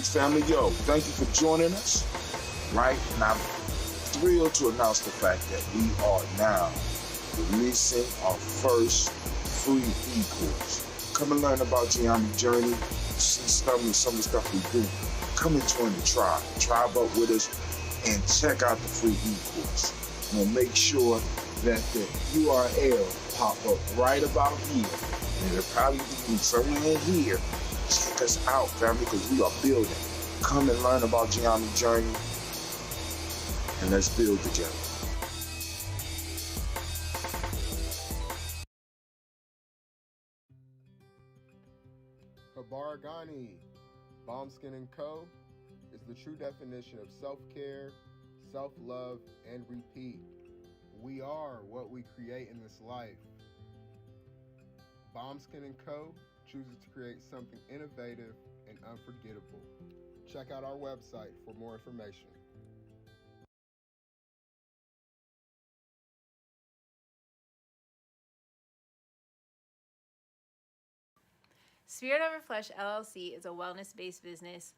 Peace, family. Yo, thank you for joining us. Right? And I'm thrilled to announce the fact that we are now releasing our first free e-course. Come and learn about Geometry Journey. See some of the stuff we do. Come and join the tribe. Tribe up with us and check out the free e-course. We'll make sure that the URL pop up right about here. And it'll probably be somewhere in here. Check us out, family, because we are building. Come and learn about Geometry Journey. And let's build together. Habaragani, Bombskin & Co. is the true definition of self-care, self-love, and repeat. We are what we create in this life. Bombskin & Co. chooses to create something innovative and unforgettable. Check out our website for more information. Spirit Over Flesh LLC is a wellness-based business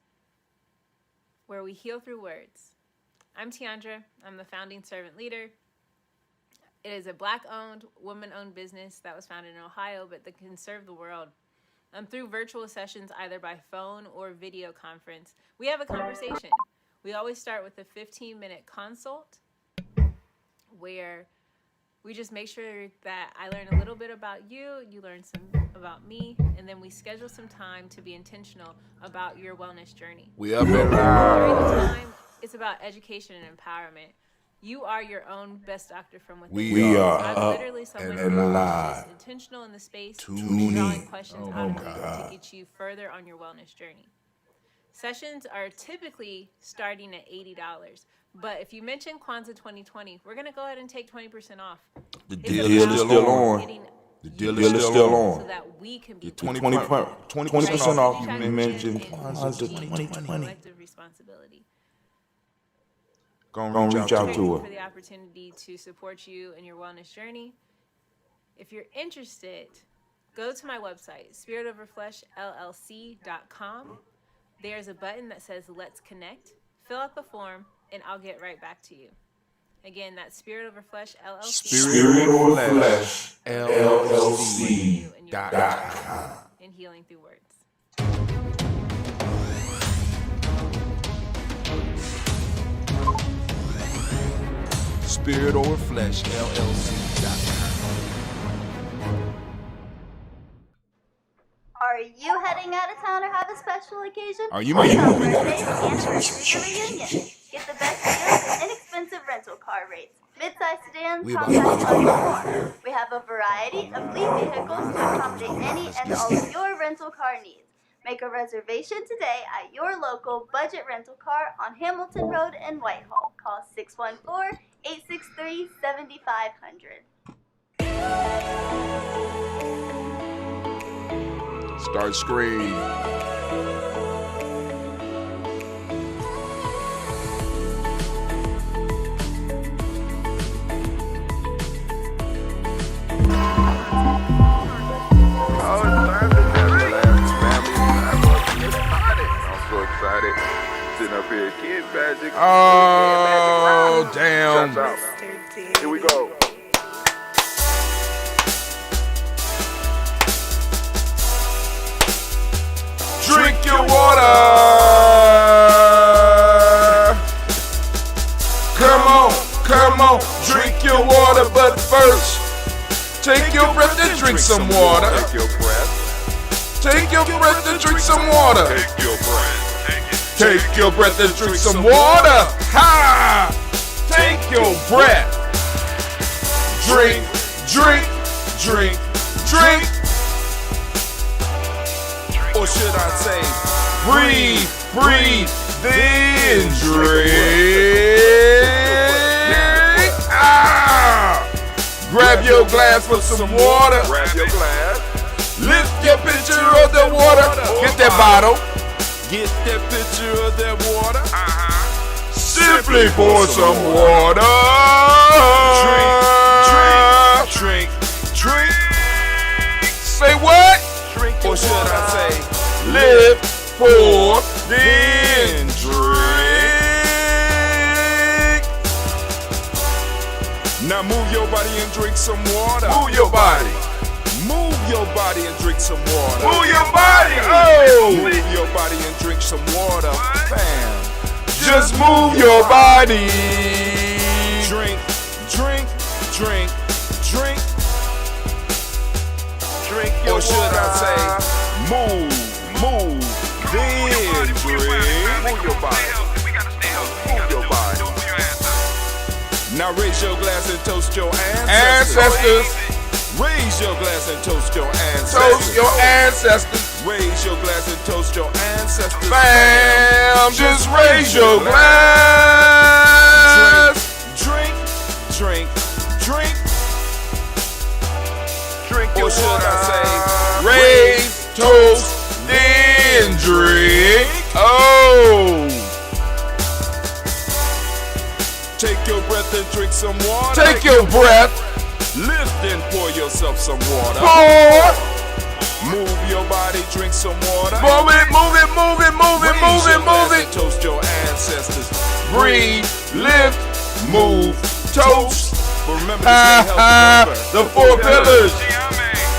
where we heal through words. I'm Tiandra. I'm the founding servant leader. It is a Black-owned, woman-owned business that was founded in Ohio, but that can serve the world. Through virtual sessions, either by phone or video conference, we have a conversation. We always start with a 15-minute consult where we just make sure that I learn a little bit about you, you learn some about me, and then we schedule some time to be intentional about your wellness journey. We up and During the live. time, it's about education and empowerment. You are your own best doctor from within. We are I'm up literally someone and who alive. is intentional in the space, Tune drawing in. questions Oh out of my you God. to get you further on your wellness journey. Sessions are typically starting at $80. But if you mention Kwanzaa 2020, we're going to go ahead and take 20% off. The It's deal about is still on. getting The deal is still so on. that we can be 20% off. You mentioned Kwanzaa Kwanzaa 2020. collective responsibility. Gonna reach out to Grateful for her. the opportunity to support you in your wellness journey. If you're interested, go to my website, spiritoverfleshllc.com. There's a button that says Let's Connect. Fill out the form, and I'll get right back to you. Again, that's Spirit Over Flesh LLC. Spirit Over Flesh LLC.com. And healing through words. Spirit Over Flesh LLC.com. Are you heading out of town or have a special occasion? Are you Or moving? some birthday, anniversary, or reunion? Get the best deals and inexpensive rental car rates. Mid-size sedans, We about compact to cars, and go more. We have a variety of fleet vehicles to accommodate any and all of your rental car needs. Make a reservation today at your local budget rental car on Hamilton Road in Whitehall. Call 614-863-7500. Start screen. Oh, damn. Here we go. Drink your water. Come on, drink your water, but first, take your breath and drink some water. Take your breath. Take your breath and drink some water. Take your breath. Take your breath and drink some water. Ha! Take your breath. Drink, drink, drink, drink. Or should I say, breathe, breathe, then drink. Ah! Grab your glass for some water. Grab your glass. Lift your pitcher of the water. Get that bottle. Get that pitcher of that water. Simply pour some water. Drink, drink, drink, drink. Say what? Drink your Or should water. I say, live for the Now move your body and drink some water. Move your body. Move your body and drink some water. Move your body. Oh. Move your body and drink some water. Fam. Just move your body. Drink, drink, drink, drink. Drink your water. Or should I say, move, then drink. Move your body. Move your body. Now raise your glass and toast your ancestors. Raise your glass and toast your ancestors. Toast your ancestors. Raise your glass and toast your ancestors. Bam! Just raise your glass. Drink, drink, drink. Drink your Or should water. I say, Raise, toast, then drink. Oh! take your breath and drink some water. Take your breath. Lift and pour yourself some water. Pour. Move your body, drink some water. Move it, move it, move it, move it, move Raise it, your glass move it. and toast your ancestors. Breathe, lift, move, toast. But remember to stay healthy. The four pillars.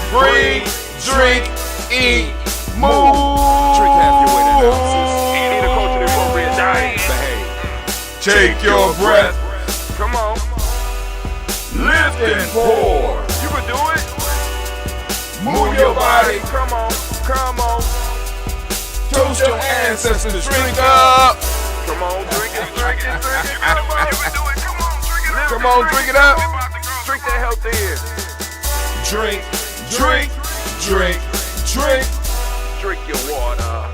Breathe, drink, eat, move. Drink half your weight in ounces. Eat a culturally appropriate diet. Behave. Take your breath. Come on. Lift and pour. You can do it. Move your body. Come on. Come on. Toast your ancestors. Drink up. Come on. Drink it. Drink it. Drink it. Come on. You can do it. Come on. Drink it up. Come on, drink it up. Drink that health in. Drink, drink, drink, drink. Drink your water.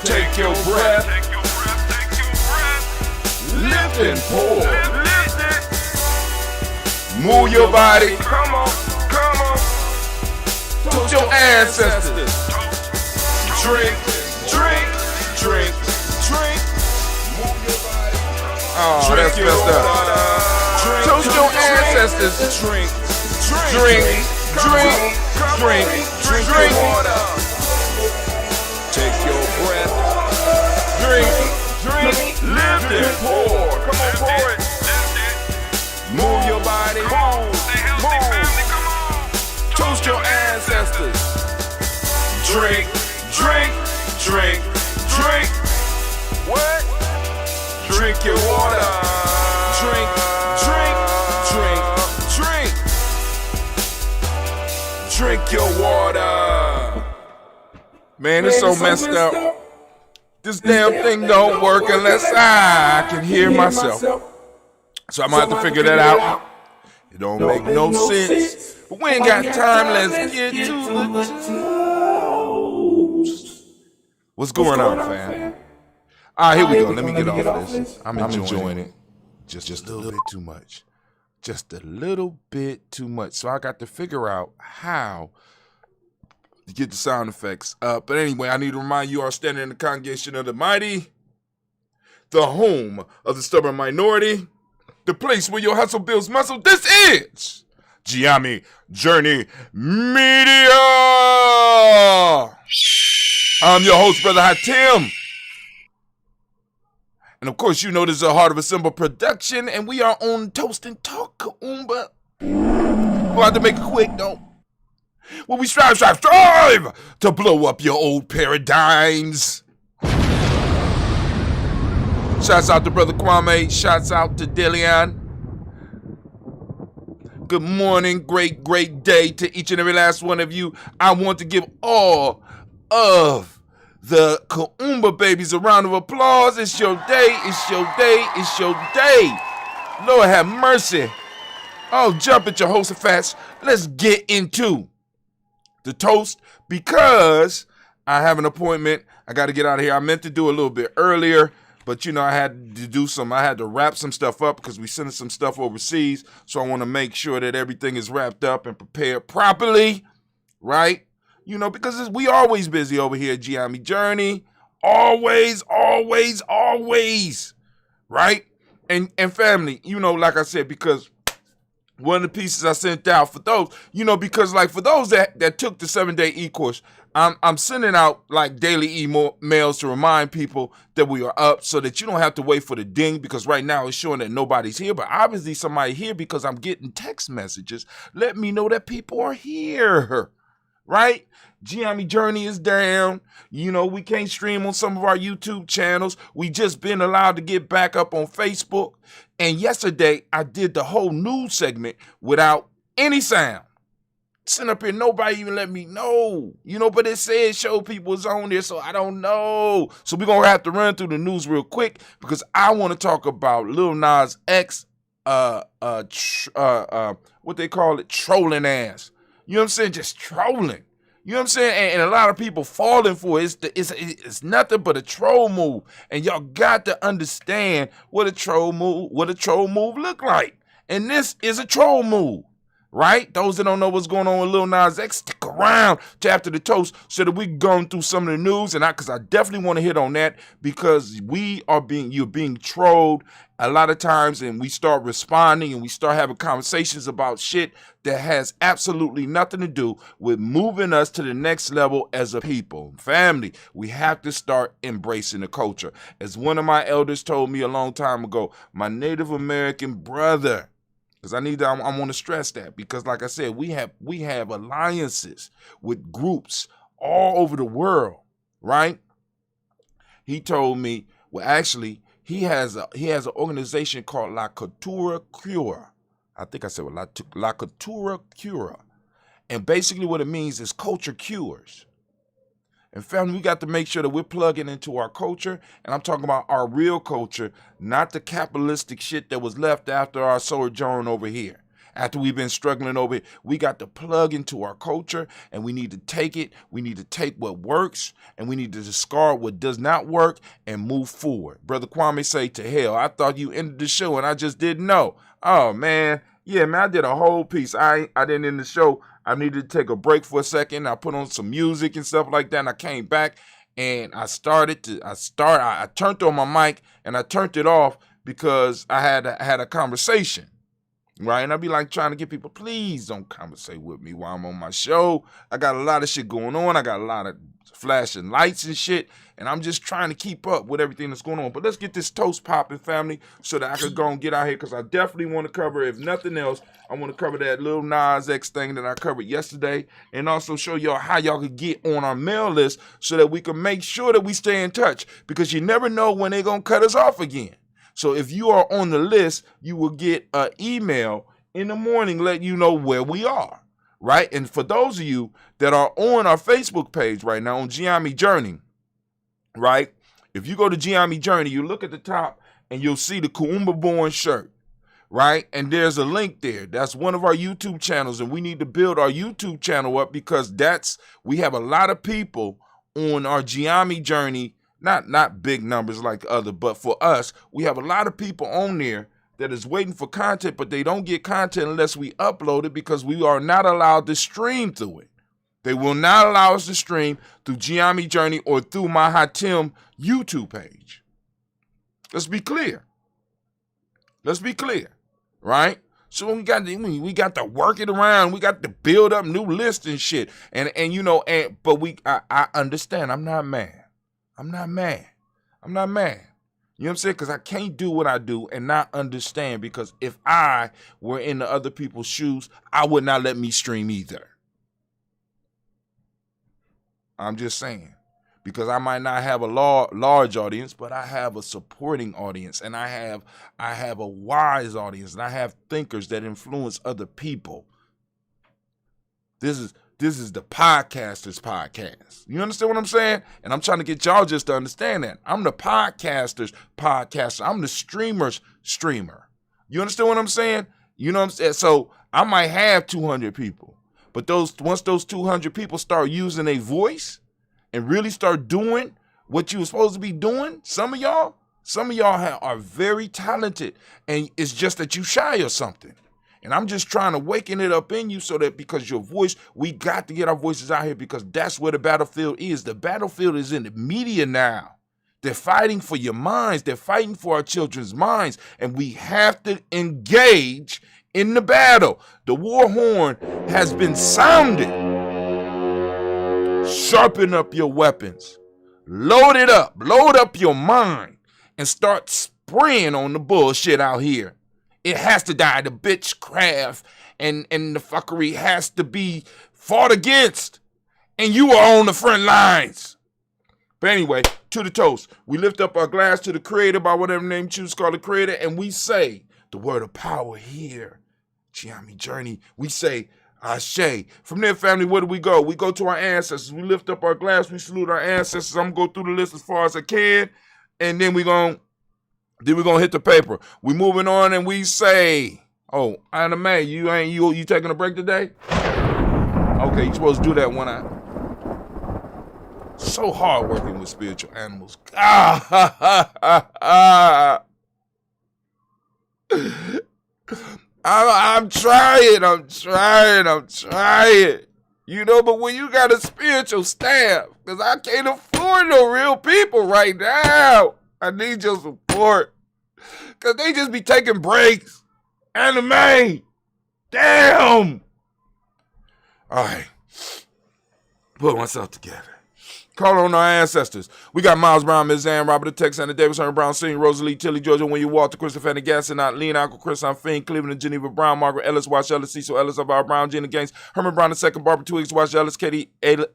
Take your breath. Take your breath. Take your breath. Lift and pour. Lift it. Move your body. Come on. Come on. Toast your ancestors. Drink, drink, drink, drink. Oh, that's messed up. Toast your ancestors. Drink. Drink, drink, drink, drink. Take your breath. Drink, drink, Lift and pour. Come on, pour it. move your body. Move. Toast your ancestors. Drink, drink, drink, drink. What? Drink your water. Drink, drink, drink, drink. Drink your water. Man, it's so messed up. This damn thing don't work unless I can hear myself. So I'm gonna have to figure that out. It don't make no sense. But we ain't got time. Let's get to the toast. What's going on, fam? All right, here we go. Let me get off of this. I'm enjoying it. Just a little bit too much. Just a little bit too much. So I got to figure out how to get the sound effects up. But anyway, I need to remind you are standing in the congregation of the mighty, the home of the stubborn minority, the place where your hustle builds muscle. This is Giami Journey Media. I'm your host, Brother Hatim. And of course, you know this is a Heart of a Symbol production, and we are on Toast&Talk Kuumba. We'll have to make it quick, though. Well, we strive to blow up your old paradigms. Shouts out to Brother Kwame. Shouts out to Delian. Good morning, great day to each and every last one of you. I want to give all of the Kuumba babies a round of applause. It's your day, it's your day, it's your day. Lord have mercy. Oh, jump at your Jehoshaphat. Let's get into the toast because I have an appointment. I got to get out of here. I meant to do a little bit earlier, but I had to wrap some stuff up because we sending some stuff overseas. So I want to make sure that everything is wrapped up and prepared properly, right? Because we always busy over here at Giami Journey. Always, right? And family, like I said, because one of the pieces I sent out for those, because like for those that took the 7-day e-course, I'm sending out like daily emails to remind people that we are up so that you don't have to wait for the ding, because right now it's showing that nobody's here. But obviously somebody here, because I'm getting text messages. Let me know that people are here, right? Giammi Journey is down. You know, we can't stream on some of our YouTube channels. We just been allowed to get back up on Facebook. And yesterday I did the whole news segment without any sound. Sitting up here, nobody even let me know, you know, but it said show people is on there, so I don't know. So we're gonna have to run through the news real quick because I want to talk about Lil Nas X, what they call it, trolling ass. You know what I'm saying? Just trolling. You know what I'm saying? And a lot of people falling for it. It's nothing but a troll move, and y'all got to understand what a troll move look like. And this is a troll move. Right? Those that don't know what's going on with Lil Nas X, stick around to after the toast so that we going through some of the news. And because I definitely want to hit on that, because you're being trolled a lot of times, and we start responding and we start having conversations about shit that has absolutely nothing to do with moving us to the next level as a people. Family, we have to start embracing the culture. As one of my elders told me a long time ago, my Native American brother, because I want to stress that, because like I said, we have alliances with groups all over the world, right? He told me, well, actually, he has an organization called La Cultura Cura. I think I said La Cultura Cura. And basically what it means is culture cures. And family, we got to make sure that we're plugging into our culture, and I'm talking about our real culture, not the capitalistic shit that was left after our sojourn over here. After we've been struggling over it, we got to plug into our culture, and we need to take it. We need to take what works, and we need to discard what does not work and move forward. Brother Kwame say, to hell, I thought you ended the show, and I just didn't know. Oh, man. Yeah, man, I did a whole piece. I didn't end the show. I needed to take a break for a second. I put on some music and stuff like that, and I came back, and I turned on my mic, and I turned it off because I had a conversation, right? And I'd be like trying to get people, please don't conversate with me while I'm on my show. I got a lot of shit going on. I got a lot of flashing lights and shit, and I'm just trying to keep up with everything that's going on. But let's get this toast popping, family, so that I could go and get out here, because I definitely want to cover, if nothing else, I want to cover that Lil Nas X thing that I covered yesterday, and also show y'all how y'all could get on our mail list so that we can make sure that we stay in touch, because you never know when they're going to cut us off again. So if you are on the list, you will get an email in the morning letting you know where we are. Right? And for those of you that are on our Facebook page right now on Giammi Journey, right? If you go to Giammi Journey, you look at the top and you'll see the Kuumba Born shirt, right? And there's a link there. That's one of our YouTube channels, and we need to build our YouTube channel up, because we have a lot of people on our Giammi Journey, not big numbers like other, but for us, we have a lot of people on there that is waiting for content, but they don't get content unless we upload it, because we are not allowed to stream through it. They will not allow us to stream through Giammi Journey or through my Hatim YouTube page. Let's be clear. Right? So we got to work it around. We got to build up new lists and shit. And I understand. I'm not mad. You know what I'm saying? Because I can't do what I do and not understand, because if I were in the other people's shoes, I would not let me stream either. I'm just saying. Because I might not have a large audience, but I have a supporting audience, and I have a wise audience, and I have thinkers that influence other people. This is the podcaster's podcast. You understand what I'm saying? And I'm trying to get y'all just to understand that. I'm the podcaster's podcaster. I'm the streamer's streamer. You understand what I'm saying? You know what I'm saying? So I might have 200 people, but once those 200 people start using a voice and really start doing what you were supposed to be doing, some of y'all are very talented, and it's just that you shy or something. And I'm just trying to waken it up in you, so that, because your voice, we got to get our voices out here, because that's where the battlefield is. The battlefield is in the media now. They're fighting for your minds. They're fighting for our children's minds. And we have to engage in the battle. The war horn has been sounded. Sharpen up your weapons. Load it up. Load up your mind and start spraying on the bullshit out here. It has to die. The bitchcraft and the fuckery has to be fought against. And you are on the front lines. But anyway, to the toast. We lift up our glass to the Creator by whatever name you choose to call the Creator, and we say the word of power here. Chiami Journey. We say Ashe. From there, family, where do we go? We go to our ancestors. We lift up our glass. We salute our ancestors. I'm going to go through the list as far as I can, and then we're going to hit the paper. We moving on, and we say, oh, Anime, you taking a break today? Okay, you're supposed to do that when so hard working with spiritual animals. I'm trying. You know, but when you got a spiritual staff, because I can't afford no real people right now. I need your support. Because they just be taking breaks. Anime. Damn. All right. Put myself together. Call on our ancestors. We got Miles Brown, Ms. Ann, Robert the Texan, Davis, Herman Brown, Sr., Rosalie, Tilly, Georgia, William Walter, Christopher, and Gasson, not Lean, Uncle Chris, I'm Finn, Cleveland, Geneva Brown, Margaret Ellis, Wash Ellis, Cecil Ellis, of our Brown, Gina Gaines, Herman Brown II, Barbara Twigs, Wash Ellis, Katie Ellis,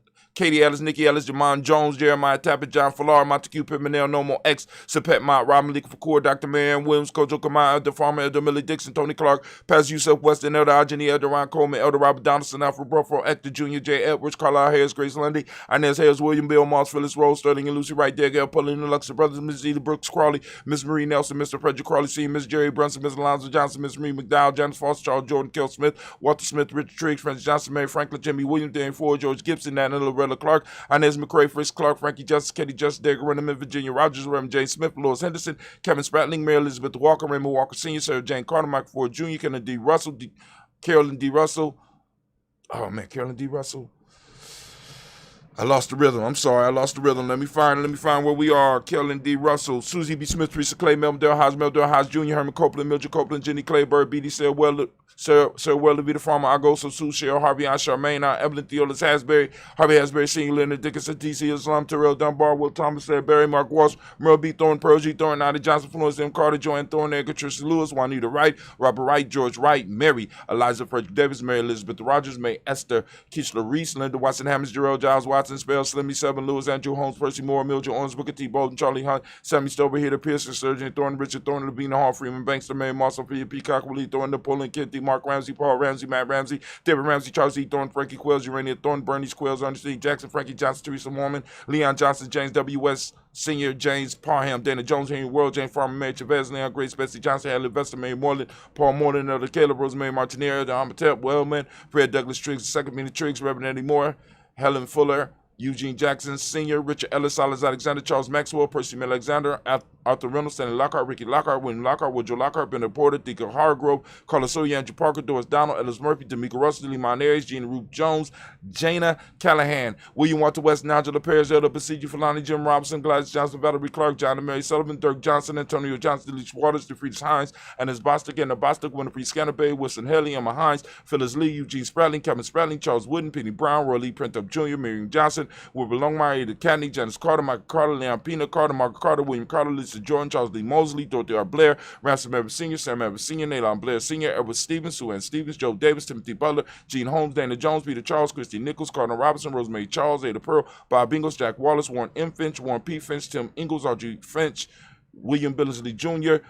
Nikki Ellis, Jamon Jones, Jeremiah Tappet, John Fallar, Montague Pimenel, Nomo X, Sapet Mott, Rob Malik Fakour, Dr. Marianne Williams, Kojo Kamai, Elder Farmer, Elder Millie Dixon, Tony Clark, Pastor Yusuf Weston, Elder Ajani, Elder Ron Coleman, Elder Robert Donaldson, Alfred Brufro, Hector Jr., J. Edwards, Carlisle Harris, Grace Lundy, Inez Harris, William Bill, Moss, Phyllis Rose, Sterling and Lucy Wright, Dale, Pauline, Luxor Brothers, Miss Zeta Brooks Crawley, Miss Marie Nelson, Mr. Frederick Crawley, Sr., Miss Jerry Brunson, Miss Alonzo Johnson, Miss Marie McDowell, Janice Foster, Charles Jordan, Kel Smith, Walter Smith, Richard Triggs, Francis Johnson, Mary Franklin, Jimmy Williams, Dan Ford, George Gibson, Nana Loretta Clark, Inez McCrae, Fritz Clark, Frankie Justice, Katie Justice, Derek Renneman, Virginia Rogers, Reverend Jane Smith, Lois Henderson, Kevin Spratling, Mary Elizabeth Walker, Raymond Walker Sr., Sarah Jane Carter, Michael Ford Jr., Kennedy D. Russell, Carolyn D. Russell. Oh man, Carolyn D. Russell. I lost the rhythm. I'm sorry, I lost the rhythm. Let me find where we are. Carolyn D. Russell, Susie B. Smith, Teresa Clay, Melvin Del Haas Jr., Herman Copeland, Mildred Copeland, Jenny Clayburg, B.D. Sir Weller, the Farmer, Agoso, Sue, Cheryl, Harvey, I, Charmaine, Evelyn, Theolis, Hasbury, Harvey Hasbury, Senior, Leonard Dickinson, T.C. Islam, Terrell Dunbar, Will Thomas, Barry, Mark Walsh, Merle B. Thorne, Pearl G. Thorne, Nada Johnson, Florence M. Carter, Joanne Thorne, Edgar Tricia Lewis, Juanita Wright, Robert Wright, George Wright, Mary, Eliza Frederick Davis, Mary Elizabeth Rogers, May Esther, Keishla Reese, Linda Watson Hammonds, Jarrell Giles Watson, Spell, Slimmy Seven, Lewis, Andrew Holmes, Percy Moore, Mildred Owens, Booker T. Bolden, Charlie Hunt, Sammy Stover, Heater Pearson, Surgeon Thorne, Richard Thorne, Lavina Hall, Freeman Banks, Mary Marshall, Peacock, Willie Thorne, Napoleon Kennedy, Mark Ramsey, Paul Ramsey, Matt Ramsey, David Ramsey, Charles E. Thorne, Frankie Quells, Urania Thorne, Bernie Quells, Ernest E. Jackson, Frankie Johnson, Teresa Mormon, Leon Johnson, James W. West Senior, James Parham, Dana Jones, Henry World, Jane Farmer, Mary Chavez, Leon Grace, Betsy Johnson, Hadley Vesta, Mary Moreland, Paul Moreland, Elder Caleb, Rosemary Martinez, Elder Amatep, Wellman, Fred Douglas Triggs, Second Mina Triggs, Reverend Eddie Moore, Helen Fuller, Eugene Jackson Sr., Richard Ellis, Silas Alexander, Charles Maxwell, Percy Alexander, Arthur Reynolds, Stanley Lockhart, Ricky Lockhart, William Lockhart, Woodrow Lockhart, Bennett Porter, Deacon Hargrove, Carlos Sawyer, Andrew Parker, Doris Donald, Ellis Murphy, D'Amico Russell, Limon Aries, Gina Ruth Jones, Jana Callahan, William Walter West, Nigel Perez, Elder Basiji Falani, Jim Robinson, Gladys Johnson, Valerie Clark, John and Mary Sullivan, Dirk Johnson, Antonio Johnson, Delich Waters, DeFriedis Hines, and his Bostic and the Bostic, Winifred Scanabay, Wilson Haley, Emma Hines, Phyllis Lee, Eugene Spratling, Kevin Spratling, Charles Wooden, Penny Brown, Roy Lee Printup Jr., Miriam Johnson, Wilbur Longmire, Ada Cadney, Janice Carter, Michael Carter, Leon Pina Carter, Margaret Carter, William Carter, Lisa Jordan, Charles Lee Mosley, Dorothy R. Blair, Ransom Everett Sr., Sam Everett Sr., Naylon Blair Sr., Edward Stevens, Sue Ann Stevens, Joe Davis, Timothy Butler, Gene Holmes, Dana Jones, Peter Charles, Christy Nichols, Cardinal Robinson, Rosemary Charles, Ada Pearl, Bob Ingles, Jack Wallace, Warren M. Finch, Warren P. Finch, Tim Ingles, Audrey Finch, William Billingsley Jr.,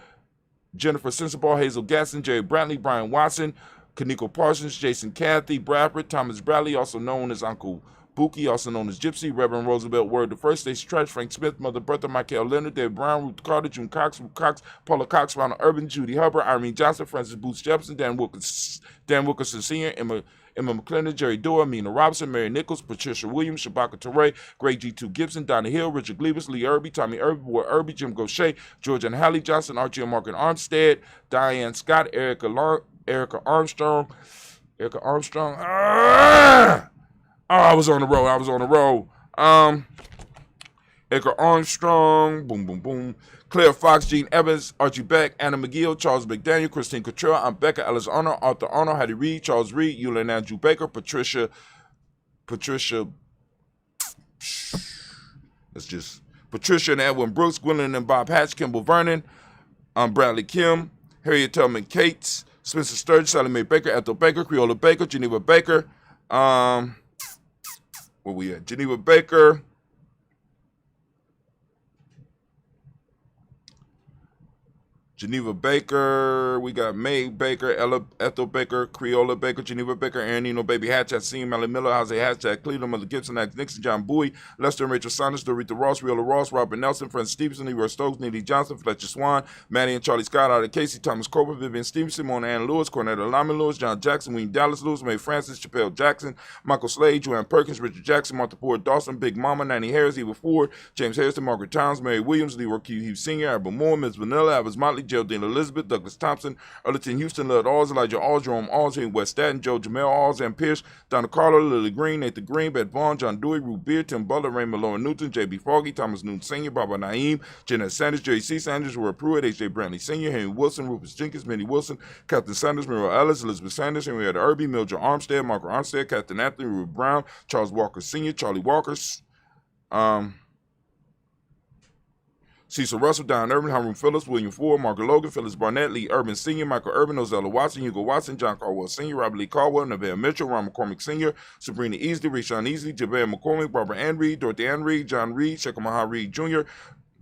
Jennifer Sensabaugh, Hazel Gasson, Jerry Brantley, Brian Watson, Kaniko Parsons, Jason Cathy, Bradford, Thomas Bradley, also known as Uncle Buki, also known as Gypsy, Reverend Roosevelt Word the First, Stacey Trash, Frank Smith, Mother Bertha, Michael Leonard, Dave Brown, Ruth Carter, June Cox, Ruth Cox, Paula Cox, Ronald Urban, Judy Hubbard, Irene Johnson, Francis Booth Jefferson, Dan Wilkerson Sr., Emma McClendon, Jerry Dora, Mina Robinson, Mary Nichols, Patricia Williams, Shabaka Teray, Greg G2 Gibson, Donna Hill, Richard Gleavis, Lee Irby, Tommy Irby, Boy Irby, Jim Gaucher, George and Hallie Johnson, Archie and Margaret Armstead, Diane Scott, Erica Armstrong. I was on the road. Edgar Armstrong, boom, boom, boom. Claire Fox, Gene Evans, Archie Beck, Anna McGill, Charles McDaniel, Christine Cottrell, Aunt Becca, Ellis Arnold, Arthur Arnold, Hattie Reed, Charles Reed, Eula and Andrew Baker, Patricia That's just Patricia and Edwin Brooks, Gwendolyn and Bob Hatch, Kimball Vernon, Bradley Kim, Harriet Tubman Cates, Spencer Sturge, Sally Mae Baker, Ethel Baker, Creola Baker, Geneva Baker, where we at? Geneva Baker, we got May Baker, Ethel Baker, Creola Baker, Geneva Baker, Aaron Eno, Baby Hatch, Seen, Melly Miller, Jose Hatch, Cleveland, Mother Gibson, Act Nixon, John Bowie, Lester and Rachel Saunders, Dorita Ross, Riola Ross, Robert Nelson, Francis Stevenson, Leroy Stokes, Neely Johnson, Fletcher Swan, Maddie and Charlie Scott, Ada Casey, Thomas Cooper, Vivian Stevenson, Mona Ann Lewis, Cornetta Lyman Lewis, John Jackson, Wayne Dallas Lewis, Mae Francis, Chappelle Jackson, Michael Slade, Joanne Perkins, Richard Jackson, Martha Ford Dawson, Big Mama, Nanny Harris, Eva Ford, James Harrison, Margaret Towns, Mary Williams, Leroy Q. Hughes Sr., Albert Moore, Ms. Vanilla, Alvis Motley, Geraldine Elizabeth, Douglas Thompson, Earlington Houston, Lud Alls, Elijah Alls, Jerome Alls, Henry West Staten, Joe Jamel Alls, Ann Pierce, Donna Carter, Lily Green, Nathan Green, Beth Vaughn, John Dewey, Ruth Beard, Tim Butler, Raymond Lauren Newton, J.B. Foggy, Thomas Newton Sr., Barbara Naeem, Jeanette Sanders, Jerry C. Sanders, Roy Pruitt, H.J. Brantley Sr., Henry Wilson, Rufus Jenkins, Minnie Wilson, Captain Sanders, Muriel Ellis, Elizabeth Sanders, Henrietta Irby, Mildred Armstead, Margaret Armstead, Captain Anthony, Ruth Brown, Charles Walker Sr., Charlie Walker, Cecil Russell, Don Urban, Hiram Phillips, William Ford, Margaret Logan, Phyllis Barnett, Lee Urban Sr., Michael Urban, Ozella Watson, Hugo Watson, John Caldwell Sr., Robert Lee Caldwell, Neville Mitchell, Ron McCormick Sr., Sabrina Easley, Rashawn Easley, Javale McCormick, Barbara Ann Reed, Dorothy Ann Reed, John Reed, Shekamaha Reed Jr.,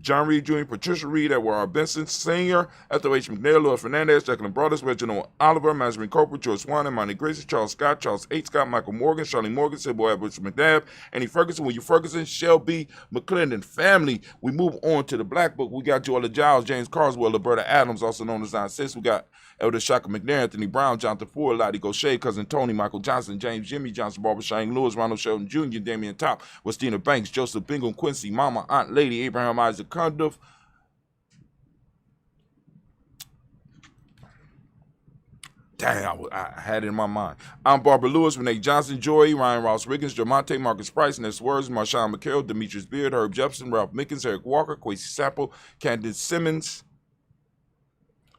John Reed Jr., Patricia Reed, Edward R. Benson Sr., Ethel H. McNair, Louis Fernandez, Jacqueline Broadus, Reginald Oliver, Mazarin Cooper, George Swan, and Monty Gracie, Charles Scott, Charles H. Scott, Michael Morgan, Charlie Morgan, Sybil Edwards McNabb, Annie Ferguson, William Ferguson, Shelby McClendon. Family, we move on to the Black Book. We got Joella Giles, James Carswell, Roberta Adams, also known as Aunt Sis. We got Elder Shaka McNair, Anthony Brown, Jonathan Ford, Lottie Gaucher, Cousin Tony, Michael Johnson, James Jimmy Johnson, Barbara Shane Lewis, Ronald Shelton Jr., Damian Top, Westina Banks, Joseph Bingham, Quincy, Mama, Aunt Lady, Abraham Isaac Conduff. Damn, I had it in my mind. I'm Barbara Lewis, Renee Johnson, Joy, Ryan Ross Riggins, Jamonte, Marcus Price, Ness Words, Marshawn McCarroll, Demetrius Beard, Herb Jefferson, Ralph Mickens, Eric Walker, Quasi Sapple, Candace Simmons,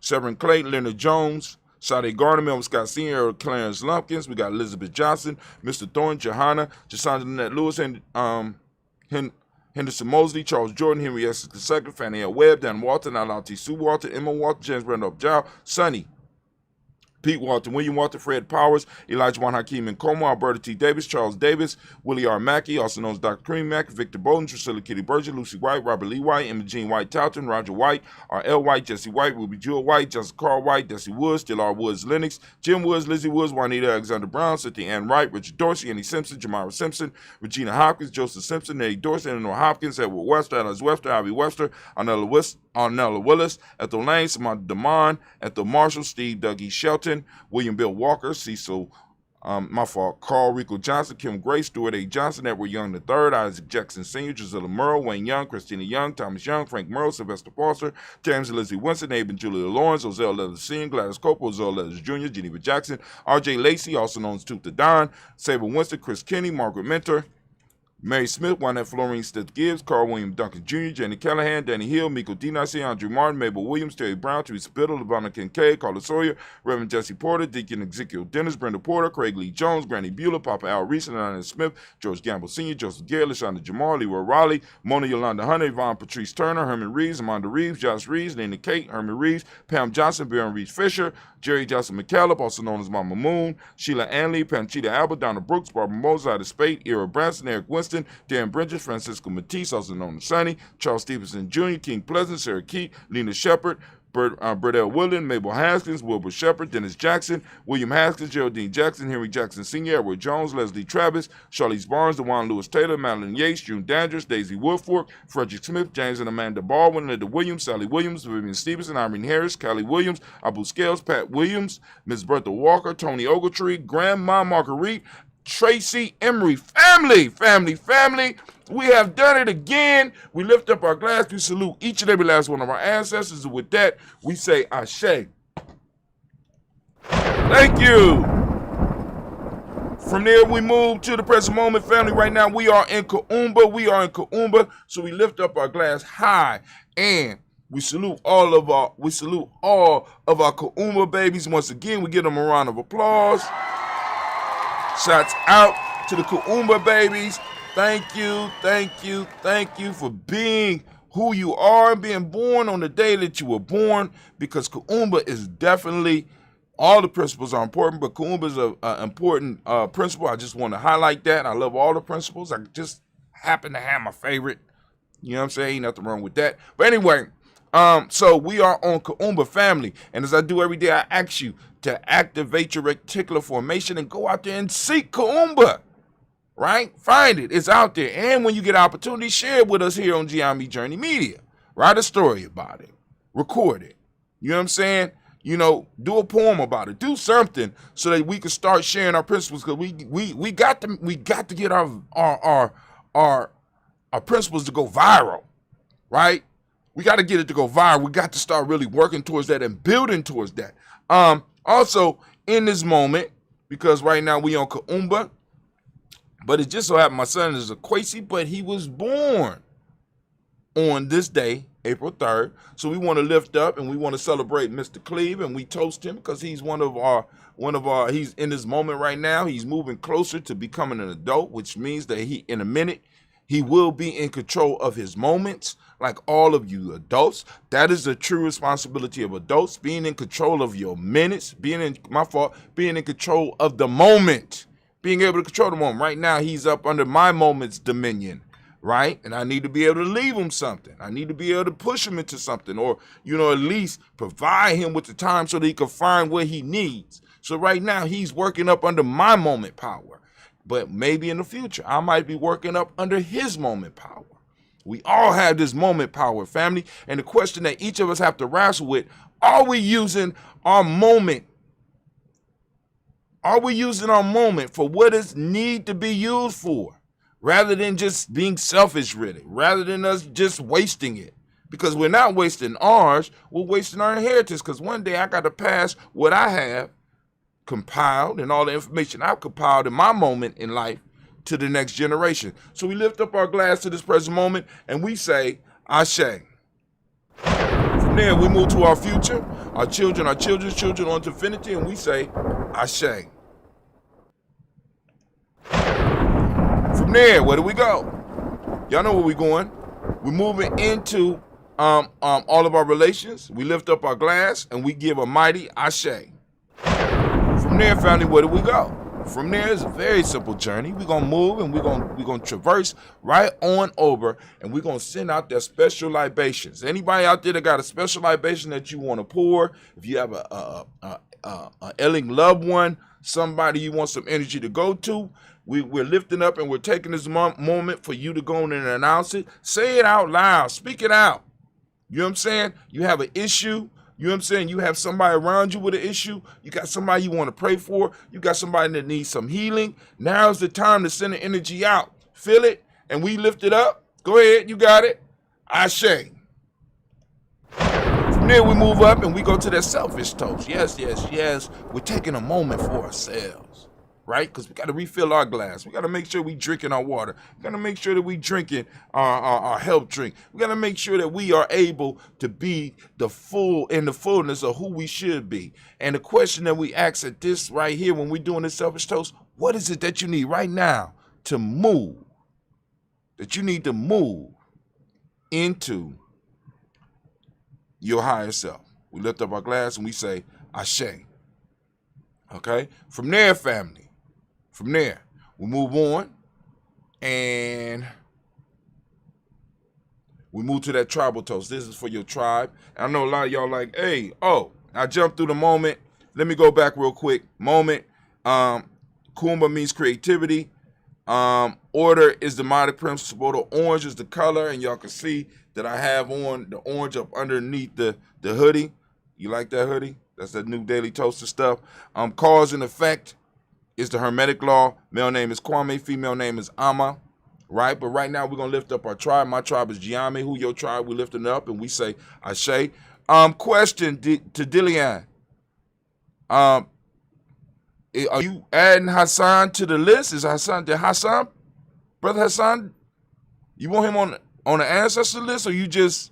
Severin Clayton, Leonard Jones, Sade Gardner, Melvin Scott Sr., Clarence Lumpkins. We got Elizabeth Johnson, Mr. Thorne, Johanna, Jasandra Nett Lewis, and Henderson Mosley, Charles Jordan, Henry Essex II, Fannie L. Webb, Dan Walton, Alante Sue Walton, Emma Walton, James Randolph Jow, Sonny, Pete Walton, William Walton, Fred Powers, Elijah Juan Hakeem Nkomo, Alberta T. Davis, Charles Davis, Willie R. Mackey, also known as Dr. Cream Mackey, Victor Bolden, Priscilla Kitty Burgess, Lucy White, Robert Lee White, Emma Jean White Talton, Roger White, R.L. White, Jesse White, Ruby Jewel White, Justin Carl White, Desi Woods, Still R. Woods Lennox, Jim Woods, Lizzie Woods, Juanita Alexander Brown, Cynthia Ann Wright, Richard Dorsey, Annie Simpson, Jamara Simpson, Regina Hopkins, Joseph Simpson, Eddie Dorsey, Eleanor Hopkins, Edward Webster, Alice Webster, Ivy Webster, Arnella Willis, Ethel Lane, Samantha DeMond, Ethel Marshall, Steve Dougie Shelton, William Bill Walker, Cecil, Carl Rico Johnson, Kim Gray, Stuart A. Johnson, Edward Young III, Isaac Jackson Sr., Gisella Murrow, Wayne Young, Christina Young, Thomas Young, Frank Murrow, Sylvester Foster, James and Lizzie Winston, Abe and Julia Lawrence, Ozell Leathers Sr., Gladys Cope, Ozell Leathers Jr., Geneva Jackson, R.J. Lacey, also known as Tooth the Don, Sabre Winston, Chris Kenny, Margaret Mentor, Mary Smith, Juanette Florine Stith Gibbs, Carl William Duncan Jr., Jenny Callahan, Danny Hill, Miko Dinasi, Andrew Martin, Mabel Williams, Terry Brown, Teresa Biddle, LeVonna Kincaid, Carla Sawyer, Reverend Jesse Porter, Deacon Ezekiel Dennis, Brenda Porter, Craig Lee Jones, Granny Bueller, Papa Al Reese, Anna Smith, George Gamble Sr., Joseph Gare, LaShonda Jamal, Leroy Raleigh, Mona Yolanda Hunter, Yvonne Patrice Turner, Herman Reeves, Amanda Reeves, Josh Reeves, Nina Kate, Herman Reeves, Pam Johnson, Baron Reeves Fisher, Jerry Johnson McCallum, also known as Mama Moon, Sheila Anley, Panchita Albert, Donna Brooks, Barbara Moses, Ida Spade, Ira Branson, Eric Winston, Dan Bridges, Francisco Matisse, also known as Sonny, Charles Stevenson Jr., King Pleasant, Sarah Keat, Lena Shepard, Burdell Woodland, Mabel Haskins, Wilbur Shepard, Dennis Jackson, William Haskins, Geraldine Jackson, Henry Jackson Sr., Edward Jones, Leslie Travis, Charlize Barnes, DeJuan Lewis Taylor, Madeline Yates, June Dandridge, Daisy Woodfork, Frederick Smith, James and Amanda Baldwin, Linda Williams, Sally Williams, Vivian Stevenson, Irene Harris, Callie Williams, Abu Scales, Pat Williams, Ms. Bertha Walker, Tony Ogletree, Grandma Marguerite, Tracy Emery. Family. We have done it again. We lift up our glass. We salute each and every last one of our ancestors. And with that, we say Ashe. Thank you. From there, we move to the present moment, family. Right now, we are in Kuumba. So we lift up our glass high and we salute all of our Kuumba babies. Once again, we give them a round of applause. Shouts out to the Kuumba babies. thank you for being who you are and being born on the day that you were born, because Kuumba is definitely, all the principles are important, but Kuumba is an important principle. I just want to highlight that. I love all the principles. I just happen to have my favorite. You know what I'm saying? Ain't nothing wrong with that. But anyway, so we are on Kuumba family. And as I do every day, I ask you to activate your reticular formation and go out there and seek Kuumba. Right? Find it. It's out there. And when you get an opportunity, share it with us here on Giami Journey Media. Write a story about it. Record it. You know what I'm saying? You know, do a poem about it. Do something so that we can start sharing our principles, because we got to get our principles to go viral. Right? We got to get it to go viral. We got to start really working towards that and building towards that. Also, in this moment, because right now we on Kuumba, but it just so happened my son is a Kwesi, but he was born on this day, April 3rd. So we want to lift up and we want to celebrate Mr. Cleve, and we toast him because he's one of our, he's in this moment right now. He's moving closer to becoming an adult, which means that in a minute, he will be in control of his moments, like all of you adults. That is the true responsibility of adults, being in control of your minutes, being in control of the moment. Being able to control the moment. Right now, he's up under my moment's dominion, right? And I need to be able to leave him something. I need to be able to push him into something, or, you know, at least provide him with the time so that he can find what he needs. So right now, he's working up under my moment power. But maybe in the future, I might be working up under his moment power. We all have this moment power, family. And the question that each of us have to wrestle with, are we using our moment? Are we using our moment for what it need to be used for, rather than just being selfish with it, rather than us just wasting it? Because we're not wasting ours, we're wasting our inheritance, because one day I got to pass what I have compiled and all the information I've compiled in my moment in life to the next generation. So we lift up our glass to this present moment and we say, Ashe. From there, we move to our future, our children's children, on to infinity, and we say, Ashe. From there, where do we go? Y'all know where we're going. We're moving into all of our relations. We lift up our glass and we give a mighty Ashe. From there, family, where do we go? From there is a very simple journey. We're gonna move and we're gonna traverse right on over, and we're gonna send out their special libations. Anybody out there that got a special libation that you want to pour, if you have a ailing loved one, somebody you want some energy to go to, we're lifting up and we're taking this moment for you to go in and announce it. Say it out loud. Speak it out. You know what I'm saying? You have an issue. You know what I'm saying? You have somebody around you with an issue. You got somebody you want to pray for. You got somebody that needs some healing. Now's the time to send the energy out. Feel it, and we lift it up. Go ahead. You got it. Ashe. From there, we move up and we go to that selfish toast. Yes. We're taking a moment for ourselves, right? Because we got to refill our glass. We got to make sure we drinking our water. We got to make sure that we drinking our health drink. We got to make sure that we are able to be the fullness of who we should be. And the question that we ask at this right here when we're doing this selfish toast, what is it that you need right now to move? That you need to move into your higher self. We lift up our glass and we say, Ashe. Okay? From there, family. From there, we move on and we move to that tribal toast. This is for your tribe. And I know a lot of y'all like, hey, I jumped through the moment. Let me go back real quick. Moment. Kuumba means creativity. Order is the mighty principle. The orange is the color, and y'all can see that I have on the orange up underneath the hoodie. You like that hoodie? That's the new Daily Toaster stuff. Cause and effect is the Hermetic law. Male name is Kwame, female name is Ama, right? But right now we're going to lift up our tribe. My tribe is Giami. Who your tribe? We're lifting up and we say Ashe. Question to Dillian. Are you adding Hassan to the list? Is Hassan, Brother Hassan, you want him on the ancestor list, or you just,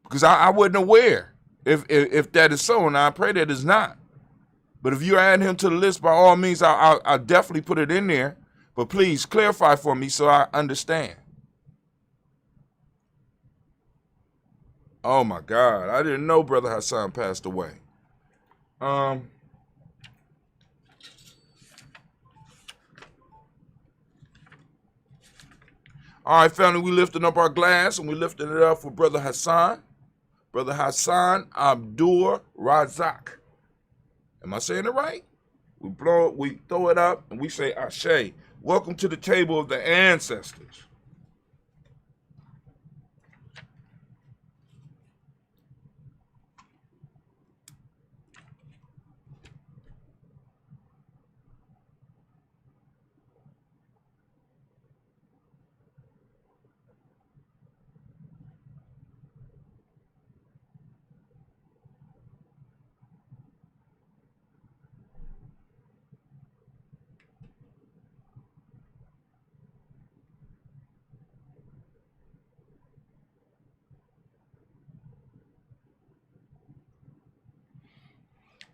because I wasn't aware if that is so, and I pray that it's not. But if you're adding him to the list, by all means, I'll definitely put it in there. But please clarify for me so I understand. Oh my God, I didn't know Brother Hassan passed away. All right, family, we lifting up our glass and we lifting it up for Brother Hassan. Brother Hassan Abdur Razak. Am I saying it right? We throw it up and we say Ashe. Welcome to the table of the ancestors.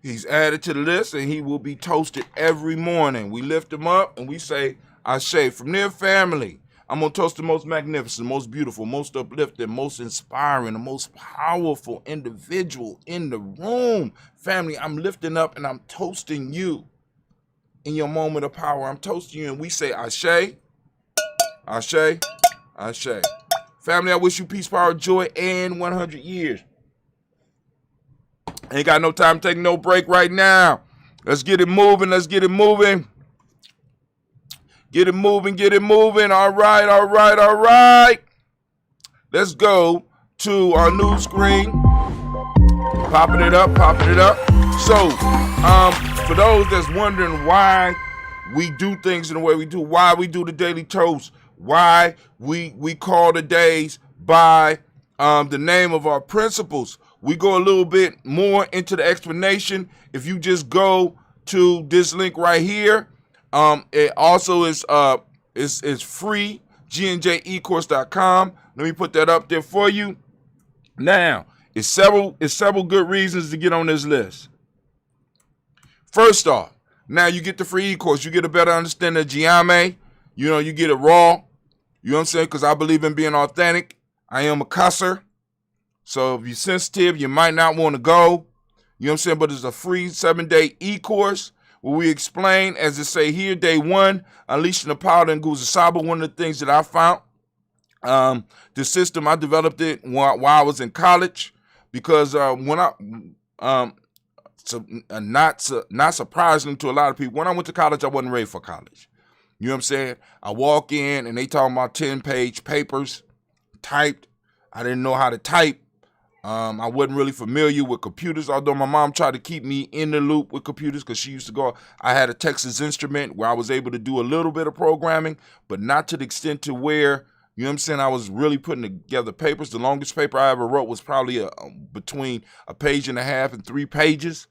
He's added to the list and he will be toasted every morning. We lift him up and we say, Ashe, from their family, I'm going to toast the most magnificent, most beautiful, most uplifting, most inspiring, the most powerful individual in the room. Family, I'm lifting up and I'm toasting you in your moment of power. I'm toasting you and we say, Ashe, Ashe, Ashe. Family, I wish you peace, power, joy, and 100 years. Ain't got no time taking no break right now. Let's get it moving. Let's get it moving. Get it moving. Get it moving. All right. All right. All right. Let's go to our new screen. Popping it up. Popping it up. So, for those that's wondering why we do things in the way we do, why we do the daily toast, why we call the days by the name of our principles. We go a little bit more into the explanation. If you just go to this link right here, it also is free, gnjecourse.com. Let me put that up there for you. Now, it's several good reasons to get on this list. First off, now you get the free e-course. You get a better understanding of Giame. You know, you get it raw. You know what I'm saying? Because I believe in being authentic. I am a cusser. So if you're sensitive, you might not want to go. You know what I'm saying? But it's a free 7-day e-course where we explain, as it say here, day 1, unleashing the power in Nguzo Saba. One of the things that I found, the system, I developed it while I was in college because when I, not surprisingly to a lot of people, when I went to college, I wasn't ready for college. You know what I'm saying? I walk in and they talking about 10-page papers, typed. I didn't know how to type. I wasn't really familiar with computers, although my mom tried to keep me in the loop with computers because she used to go. I had a Texas Instrument where I was able to do a little bit of programming, but not to the extent to where, you know what I'm saying, I was really putting together papers. The longest paper I ever wrote was probably between a page and a half and 3 pages.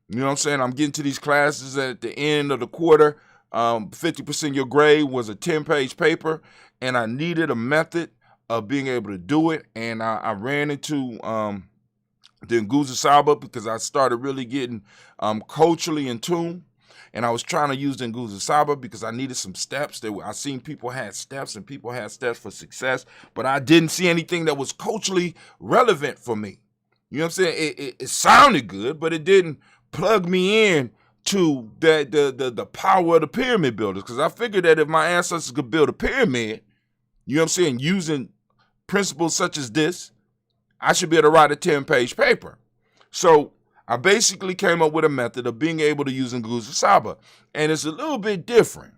You know what I'm saying? I'm getting to these classes at the end of the quarter. 50% of your grade was a 10-page paper, and I needed a method of being able to do it, and I ran into the Nguzo Saba because I started really getting culturally in tune, and I was trying to use the Nguzo Saba because I needed some steps. I seen people had steps, and people had steps for success, but I didn't see anything that was culturally relevant for me. You know what I'm saying? It sounded good, but it didn't plug me in to the power of the pyramid builders, because I figured that if my ancestors could build a pyramid, you know what I'm saying, using principles such as this, I should be able to write a 10-page paper. So I basically came up with a method of being able to use Nguzo Saba. And it's a little bit different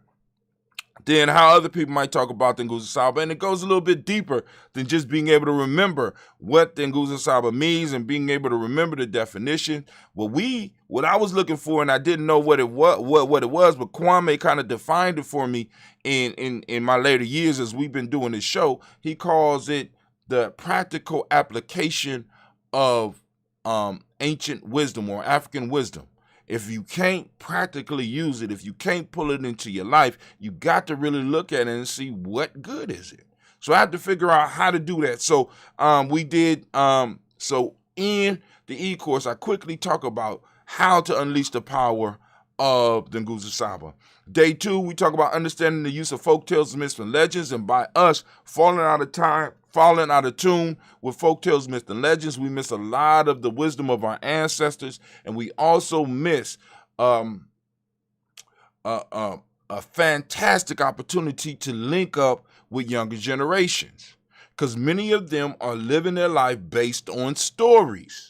than how other people might talk about the Nguzo Saba. And it goes a little bit deeper than just being able to remember what the Nguzo Saba means and being able to remember the definition. What I was looking for, and I didn't know what it was, but Kwame kind of defined it for me in my later years as we've been doing this show. He calls it the practical application of ancient wisdom or African wisdom. If you can't practically use it, if you can't pull it into your life, you got to really look at it and see what good is it. So I had to figure out how to do that. So we did. So in the e-course, I quickly talk about how to unleash the power of the Nguzo Saba. Day 2, we talk about understanding the use of folktales, myths, and legends. And by us falling out of tune with folktales, myths, and legends, we miss a lot of the wisdom of our ancestors, and we also miss a fantastic opportunity to link up with younger generations, because many of them are living their life based on stories.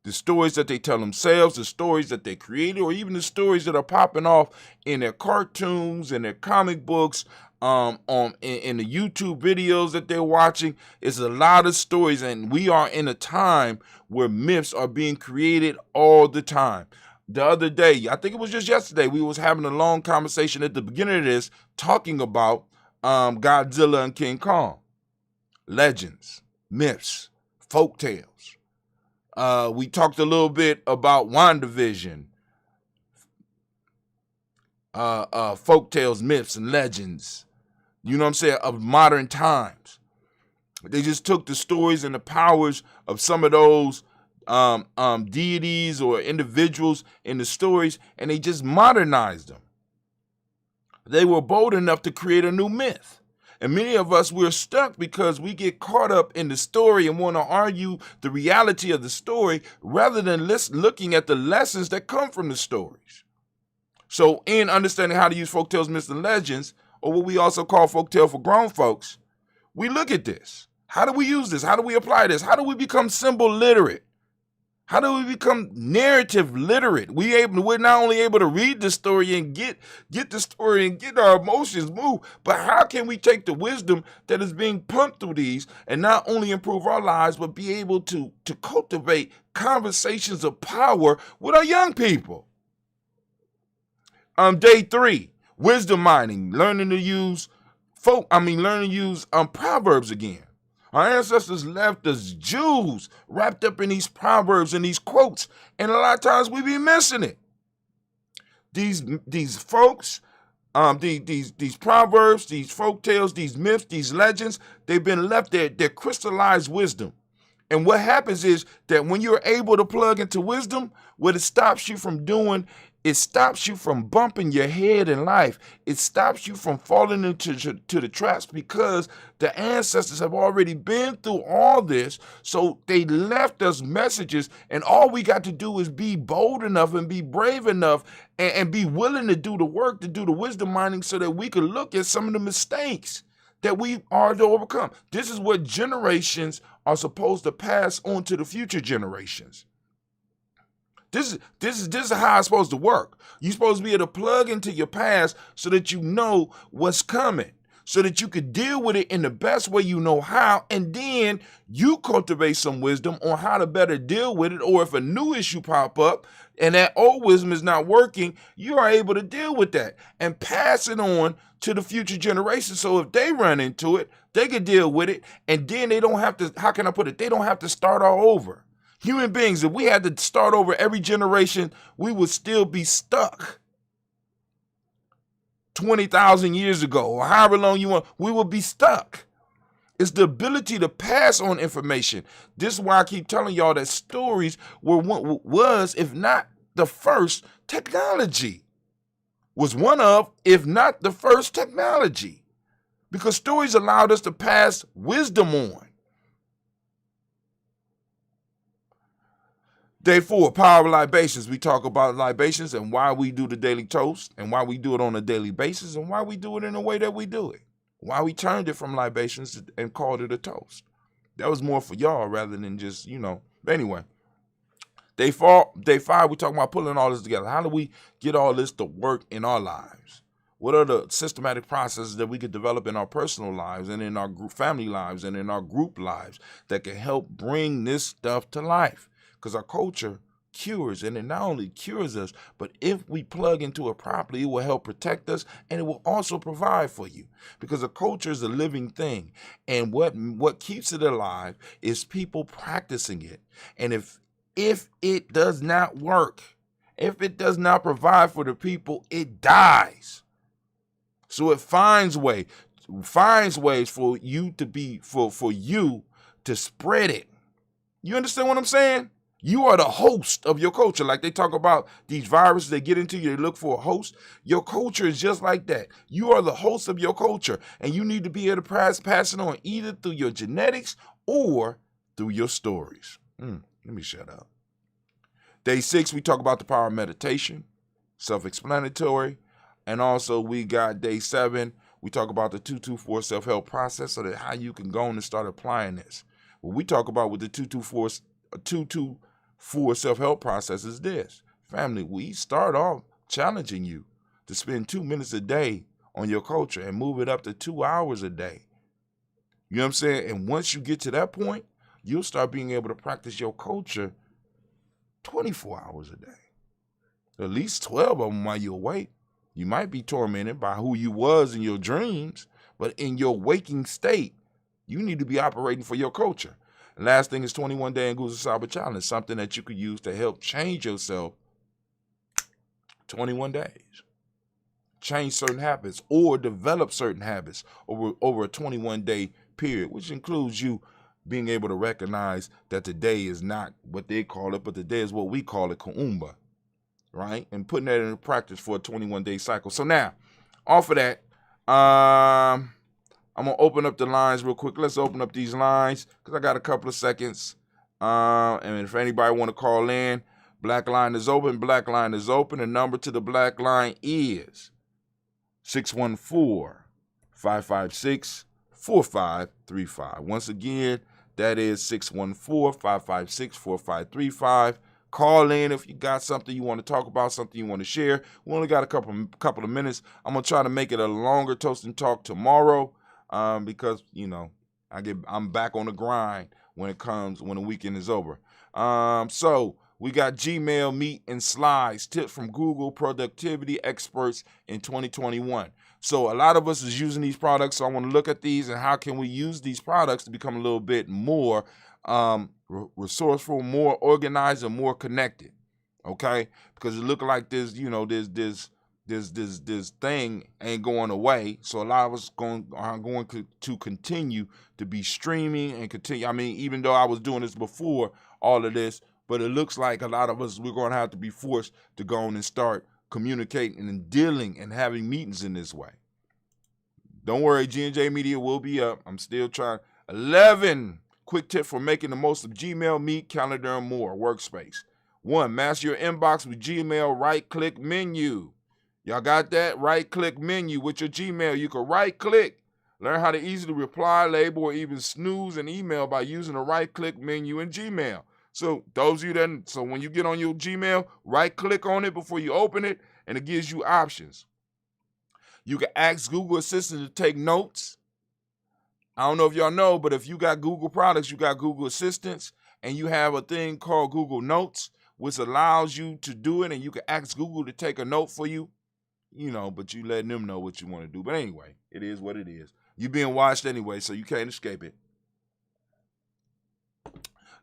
The stories that they tell themselves, the stories that they created, or even the stories that are popping off in their cartoons and their comic books, in the YouTube videos that they're watching. It's a lot of stories, and we are in a time where myths are being created all the time. The other day, I think it was just yesterday, we was having a long conversation at the beginning of this talking about Godzilla and King Kong. Legends, myths, folk tales. We talked a little bit about WandaVision, folk tales, myths, and legends, you know what I'm saying, of modern times. They just took the stories and the powers of some of those deities or individuals in the stories, and they just modernized them. They were bold enough to create a new myth. And many of us, we're stuck because we get caught up in the story and want to argue the reality of the story rather than looking at the lessons that come from the stories. So in understanding how to use folktales, myths, and legends, or what we also call folktale for grown folks, we look at this. How do we use this? How do we apply this? How do we become symbol literate? How do we become narrative literate? We're not only able to read the story and get the story and get our emotions moved, but how can we take the wisdom that is being pumped through these and not only improve our lives, but be able to cultivate conversations of power with our young people? Day 3, wisdom mining, learning to use proverbs again. Our ancestors left us jewels wrapped up in these proverbs and these quotes, and a lot of times we be missing it. These folks, these proverbs, these folk tales, these myths, these legends, they've been left there. They're crystallized wisdom. And what happens is that when you're able to plug into wisdom, what it stops you from doing, it stops you from bumping your head in life. It stops you from falling into the traps because the ancestors have already been through all this. So they left us messages, and all we got to do is be bold enough and be brave enough and be willing to do the work, to do the wisdom mining so that we can look at some of the mistakes that we are to overcome. This is what generations are supposed to pass on to the future generations. This is how it's supposed to work. You're supposed to be able to plug into your past so that you know what's coming, so that you could deal with it in the best way you know how, and then you cultivate some wisdom on how to better deal with it, or if a new issue pop up and that old wisdom is not working, you are able to deal with that and pass it on to the future generation. So if they run into it, they can deal with it, and then they don't have to, how can I put it, they don't have to start all over. Human beings, if we had to start over every generation, we would still be stuck 20,000 years ago, or however long you want, we would be stuck. It's the ability to pass on information. This is why I keep telling y'all that stories was, if not the first technology, was one of, if not the first technology, because stories allowed us to pass wisdom on. Day 4, power of libations. We talk about libations and why we do the daily toast and why we do it on a daily basis and why we do it in the way that we do it. Why we turned it from libations and called it a toast. That was more for y'all rather than just, But anyway, day 5, we talk about pulling all this together. How do we get all this to work in our lives? What are the systematic processes that we could develop in our personal lives and in our group family lives and in our group lives that can help bring this stuff to life? Because our culture cures, and it not only cures us, but if we plug into it properly, it will help protect us, and it will also provide for you. Because a culture is a living thing, and what keeps it alive is people practicing it. And if it does not work, if it does not provide for the people, it dies. So it finds ways for you to be for you to spread it. You understand what I'm saying? You are the host of your culture. Like they talk about these viruses, they get into you, they look for a host. Your culture is just like that. You are the host of your culture, and you need to be able to pass it on either through your genetics or through your stories. Let me shut up. Day 6, we talk about the power of meditation, self-explanatory. And also we got day 7, we talk about the 224 self-help process, so that how you can go on and start applying this. What we talk about with the 224 self-help process is this. Family, we start off challenging you to spend 2 minutes a day on your culture and move it up to 2 hours a day. You know what I'm saying? And once you get to that point, you'll start being able to practice your culture 24 hours a day. At least 12 of them while you're awake. You might be tormented by who you was in your dreams, but in your waking state, you need to be operating for your culture. And last thing is 21 Day Nguzo Saba Challenge, something that you could use to help change yourself 21 days. Change certain habits or develop certain habits over a 21-day period, which includes you being able to recognize that today is not what they call it, but today is what we call it, Kuumba, right? And putting that into practice for a 21-day cycle. So now, off of that, I'm going to open up the lines real quick. Let's open up these lines because I got a couple of seconds. And if anybody want to call in, Black line is open. Black line is open. The number to the Black line is 614-556-4535. Once again, that is 614-556-4535. Call in if you got something you want to talk about, something you want to share. We only got a couple of minutes. I'm going to try to make it a longer Toast and Talk tomorrow because, you know, I'm back on the grind when the weekend is over. So we got Gmail, Meet, and Slides, tips from Google productivity experts in 2021. So a lot of us is using these products, so I want to look at these and how can we use these products to become a little bit more resourceful, more organized, and more connected, okay? Because it look like this thing ain't going away, so a lot of us are going to continue to be streaming and continue. I mean, even though I was doing this before all of this, but it looks like a lot of us, we're going to have to be forced to go on and start communicating and dealing and having meetings in this way. Don't worry, G&J Media will be up. I'm still trying. 11 quick tips for making the most of Gmail, Meet, Calendar, and more workspace. 1, master your inbox with Gmail right-click menu. Y'all got that? Right-click menu with your Gmail. You can right-click. Learn how to easily reply, label, or even snooze an email by using the right-click menu in Gmail. So those of you so when you get on your Gmail, right-click on it before you open it, and it gives you options. You can ask Google Assistant to take notes. I don't know if y'all know, but if you got Google products, you got Google Assistants, and you have a thing called Google Notes, which allows you to do it, and you can ask Google to take a note for you, you know, but you letting them know what you want to do. But anyway, it is what it is. You're being watched anyway, so you can't escape it.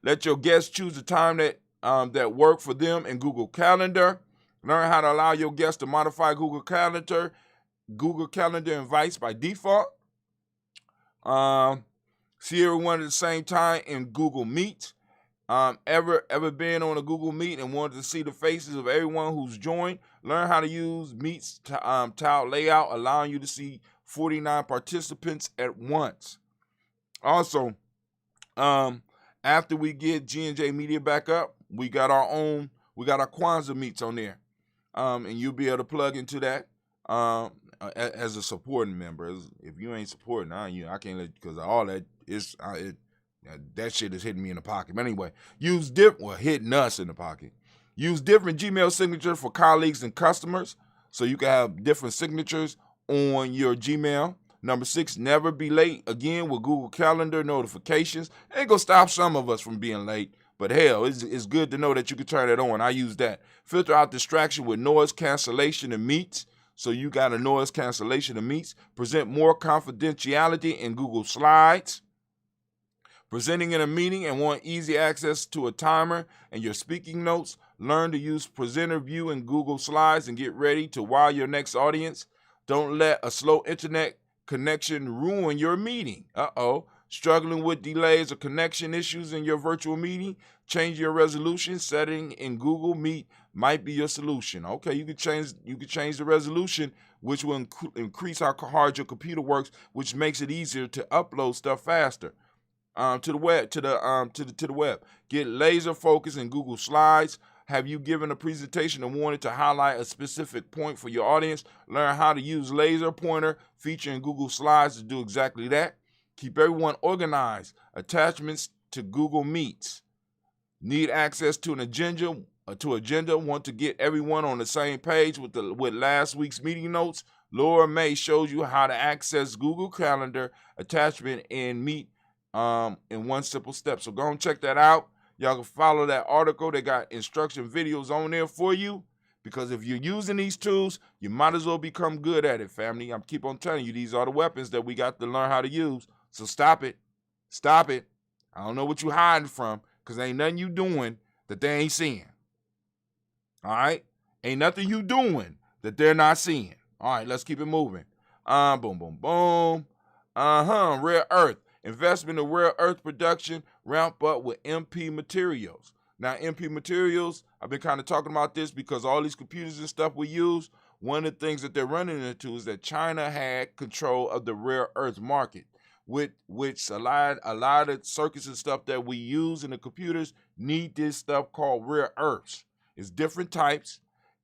Let your guests choose a time that work for them in Google Calendar. Learn how to allow your guests to modify Google Calendar invites by default. See everyone at the same time in Google Meet. Ever been on a Google Meet and wanted to see the faces of everyone who's joined? Learn how to use Meet's tile layout, allowing you to see 49 participants at once. Also, after we get G&J Media back up, we got our Kwanzaa meets on there. And you'll be able to plug into that as a supporting member. If you ain't supporting, I can't let, because all that is that shit is hitting me in the pocket. But anyway, hitting us in the pocket. Use different Gmail signatures for colleagues and customers, so you can have different signatures on your Gmail. Number 6, never be late again with Google Calendar notifications. Ain't gonna stop some of us from being late, but hell, it's good to know that you can turn it on. I use that. Filter out distraction with noise cancellation and Meets. So you got a noise cancellation and Meets. Present more confidentiality in Google Slides. Presenting in a meeting and want easy access to a timer and your speaking notes. Learn to use presenter view in Google Slides and get ready to wow your next audience. Don't let a slow internet connection ruin your meeting. Struggling with delays or connection issues in your virtual meeting? Change your resolution setting in Google Meet might be your solution. Okay, you can change the resolution, which will increase how hard your computer works, which makes it easier to upload stuff faster. To the web. Get laser focus in Google Slides. Have you given a presentation and wanted to highlight a specific point for your audience? Learn how to use laser pointer feature in Google Slides to do exactly that. Keep everyone organized. Attachments to Google Meets. Need access to an agenda? Want to get everyone on the same page with last week's meeting notes? Laura May shows you how to access Google Calendar attachment and Meet in one simple step. So go and check that out. Y'all can follow that article. They got instruction videos on there for you, because if you're using these tools, you might as well become good at it, family. I'm keep on telling you, these are the weapons that we got to learn how to use. So stop it. Stop it. I don't know what you hiding from, because ain't nothing you doing that they ain't seeing. All right? Ain't nothing you doing that they're not seeing. All right, let's keep it moving. Boom, boom, boom. Rare earth. Investment in rare earth production ramp up with MP Materials. Now, MP Materials, I've been kind of talking about this because all these computers and stuff we use, one of the things that they're running into is that China had control of the rare earth market, which a lot of circuits and stuff that we use in the computers need this stuff called rare earths. It's different types,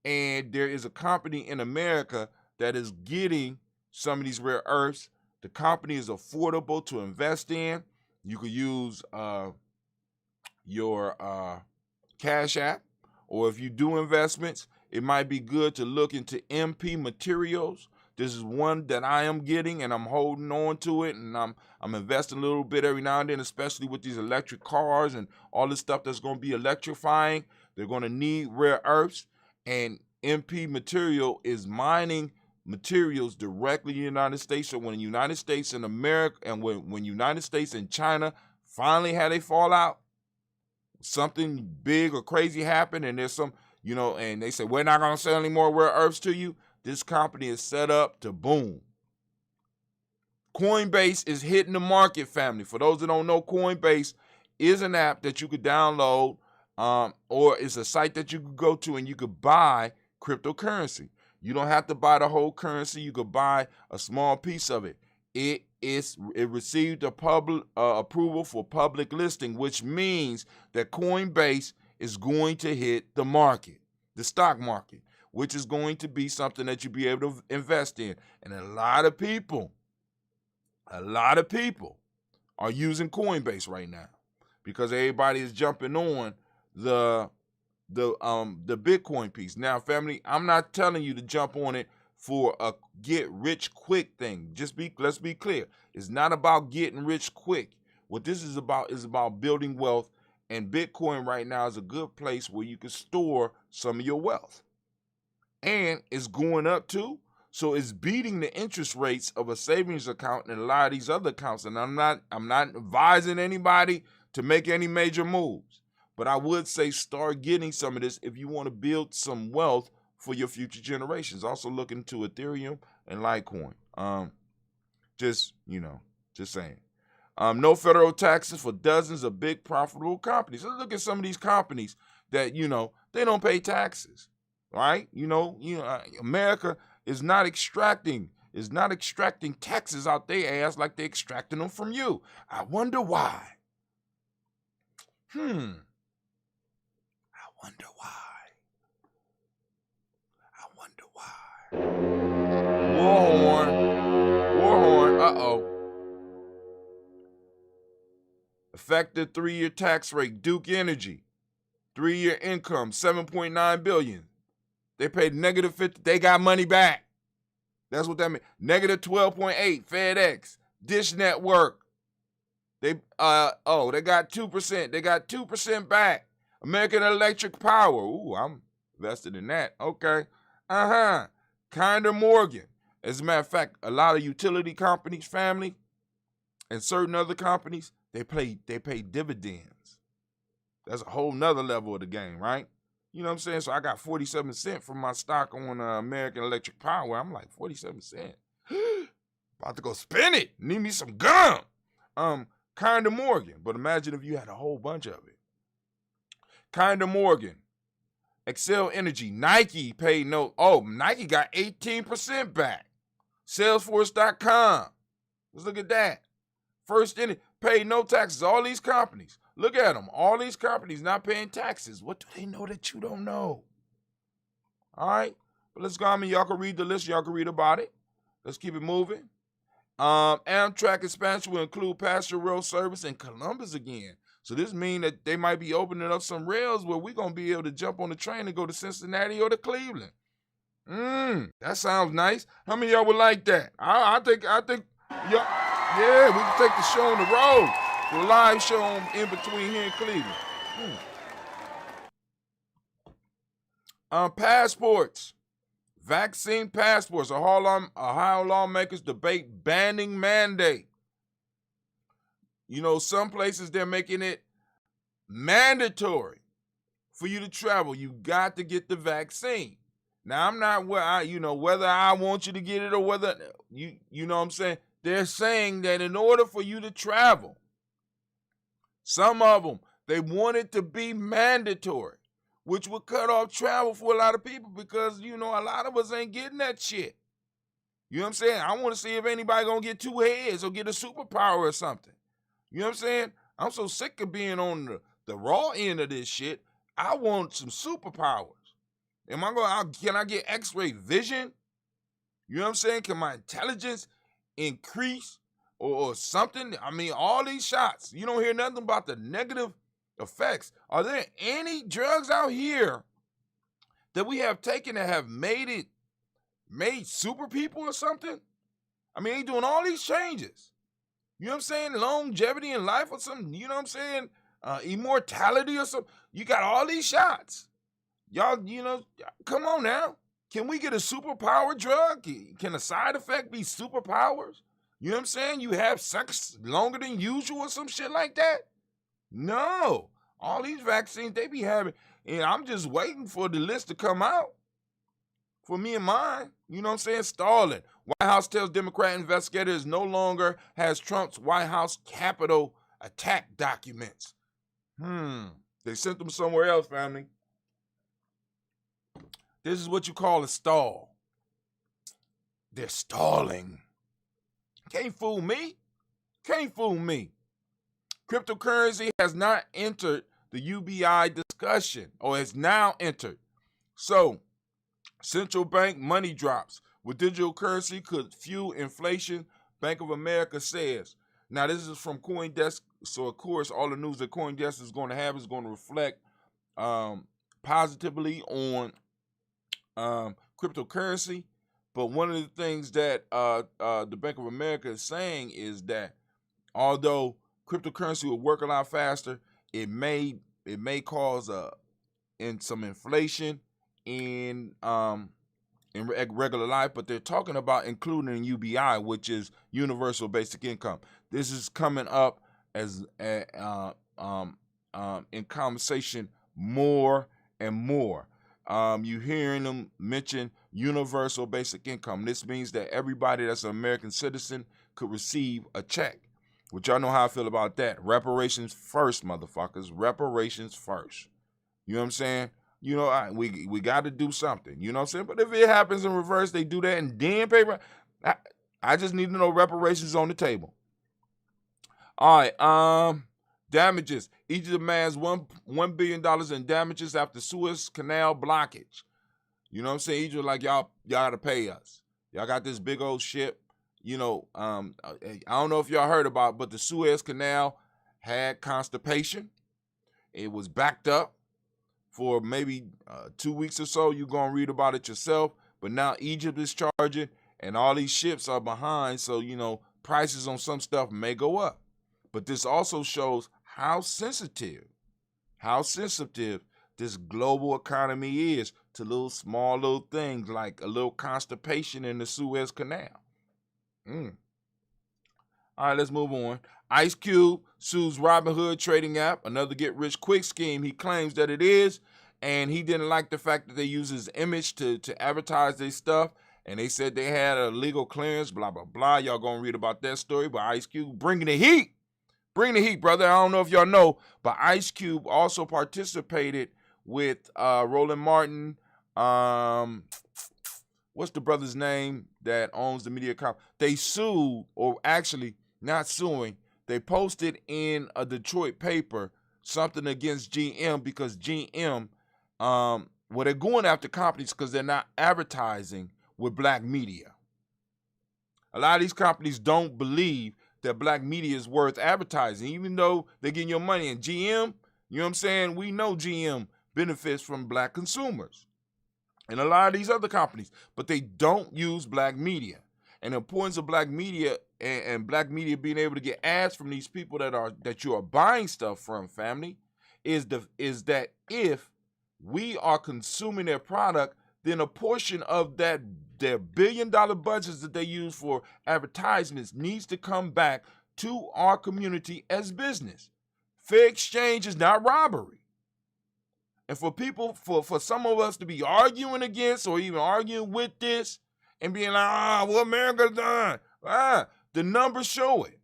and there is a company in America that is getting some of these rare earths. The company is affordable to invest in. You could use your Cash App, or if you do investments, it might be good to look into MP Materials. This is one that I am getting, and I'm holding on to it, and I'm investing a little bit every now and then, especially with these electric cars and all this stuff that's going to be electrifying. They're going to need rare earths, and MP Material is mining materials directly in the United States. So when the United States and America, and when United States and China finally had a fallout, something big or crazy happened, and there's some, and they say, we're not going to sell any more rare earths to you. This company is set up to boom. Coinbase is hitting the market, family. For those that don't know, Coinbase is an app that you could download, or it's a site that you could go to and you could buy cryptocurrency. You don't have to buy the whole currency. You could buy a small piece of it. It received a public approval for public listing, which means that Coinbase is going to hit the market, the stock market, which is going to be something that you'll be able to invest in. And a lot of people are using Coinbase right now because everybody is jumping on the Bitcoin piece. Now, family, I'm not telling you to jump on it for a get rich quick thing. Let's be clear. It's not about getting rich quick. What this is about building wealth, and Bitcoin right now is a good place where you can store some of your wealth. And it's going up too. So it's beating the interest rates of a savings account and a lot of these other accounts. And I'm not advising anybody to make any major moves. But I would say start getting some of this if you want to build some wealth for your future generations. Also look into Ethereum and Litecoin. Just saying. No federal taxes for dozens of big profitable companies. Let's look at some of these companies that, they don't pay taxes, right? America is not extracting taxes out their ass like they're extracting them from you. I wonder why. I wonder why. Warhorn, uh-oh. Effective 3-year tax rate, Duke Energy. 3-year income, $7.9 billion. They paid -50, they got money back. That's what that means. -12.8, FedEx, Dish Network. They got 2%. They got 2% back. American Electric Power. Ooh, I'm invested in that. Okay. Kinder Morgan. As a matter of fact, a lot of utility companies, family, and certain other companies, they pay dividends. That's a whole nother level of the game, right? You know what I'm saying? So I got 47 cents from my stock on American Electric Power. I'm like, 47 cents. About to go spend it. Need me some gum. Kinder Morgan, but imagine if you had a whole bunch of it. Kinder Morgan, Excel Energy, Nike paid no. Oh, Nike got 18% back. Salesforce.com. Let's look at that. First in it, paid no taxes. All these companies. Look at them. All these companies not paying taxes. What do they know that you don't know? All right. But let's go. I mean, y'all can read the list. Y'all can read about it. Let's keep it moving. Amtrak expansion will include passenger rail service in Columbus again. So this means that they might be opening up some rails where we're going to be able to jump on the train and go to Cincinnati or to Cleveland. That sounds nice. How many of y'all would like that? I think, yeah, we can take the show on the road. The live show in between here in Cleveland. Passports. Vaccine passports. Ohio lawmakers debate banning mandate. You know, some places they're making it mandatory for you to travel. You got to get the vaccine. Now, I'm not whether I want you to get it or whether you know what I'm saying. They're saying that in order for you to travel, some of them, they want it to be mandatory, which would cut off travel for a lot of people because, you know, a lot of us ain't getting that shit. You know what I'm saying? I want to see if anybody going to get 2 heads or get a superpower or something. You know what I'm saying? I'm so sick of being on the raw end of this shit. I want some superpowers. Can I get X-ray vision? You know what I'm saying? Can my intelligence increase or something? I mean, all these shots, you don't hear nothing about the negative effects. Are there any drugs out here that we have taken that have made super people or something? I mean, they doing all these changes. You know what I'm saying? Longevity in life or something. You know what I'm saying? Immortality or something. You got all these shots. Y'all, you know, come on now. Can we get a superpower drug? Can a side effect be superpowers? You know what I'm saying? You have sex longer than usual or some shit like that? No. All these vaccines they be having, and I'm just waiting for the list to come out for me and mine. You know what I'm saying? Stalling. White House tells Democrat investigators no longer has Trump's White House Capitol attack documents. They sent them somewhere else, family. This is what you call a stall. They're stalling. Can't fool me. Can't fool me. Cryptocurrency has not entered the UBI discussion, or has now entered. So, central bank money drops with digital currency could fuel inflation, Bank of America says. Now, this is from CoinDesk, so of course, all the news that CoinDesk is going to have is going to reflect positively on cryptocurrency. But one of the things that the Bank of America is saying is that although cryptocurrency will work a lot faster, it may cause some inflation in regular life. But they're talking about including UBI, which is universal basic income. This is coming up as in conversation more and more. You hearing them mention universal basic income. This means that everybody that's an American citizen could receive a check. Which y'all know how I feel about that. Reparations first, motherfuckers. Reparations first. You know what I'm saying? You know, we got to do something. You know what I'm saying? But if it happens in reverse, they do that and then paper. I just need to know reparations on the table. All right. Damages. Egypt demands $1 billion in damages after Suez Canal blockage. You know what I'm saying? Egypt like, y'all got to pay us. Y'all got this big old ship. You know, I don't know if y'all heard about it, but the Suez Canal had constipation. It was backed up for maybe 2 weeks or so. You're going to read about it yourself. But now Egypt is charging, and all these ships are behind. So, you know, prices on some stuff may go up. But this also shows how sensitive this global economy is to small little things like a little constipation in the Suez Canal. All right, let's move on. Ice Cube sues Robinhood trading app, another get-rich-quick scheme. He claims that it is, and he didn't like the fact that they use his image to advertise their stuff, and they said they had a legal clearance, blah, blah, blah. Y'all gonna read about that story, but Ice Cube bringing the heat Bring the heat, brother. I don't know if y'all know, but Ice Cube also participated with Roland Martin. What's the brother's name that owns the media company? They sued, or actually not suing. They posted in a Detroit paper something against GM because GM, they're going after companies because they're not advertising with black media. A lot of these companies don't believe that black media is worth advertising, even though they're getting your money. And GM, you know what I'm saying? We know GM benefits from black consumers and a lot of these other companies, but they don't use black media. And the importance of black media and black media being able to get ads from these people that you are buying stuff from, family, is that if we are consuming their product, then a portion of their billion-dollar budgets that they use for advertisements needs to come back to our community as business. Fair exchange is not robbery. And for people, for some of us to be arguing against or even arguing with this and being like, what America's done. The numbers show it.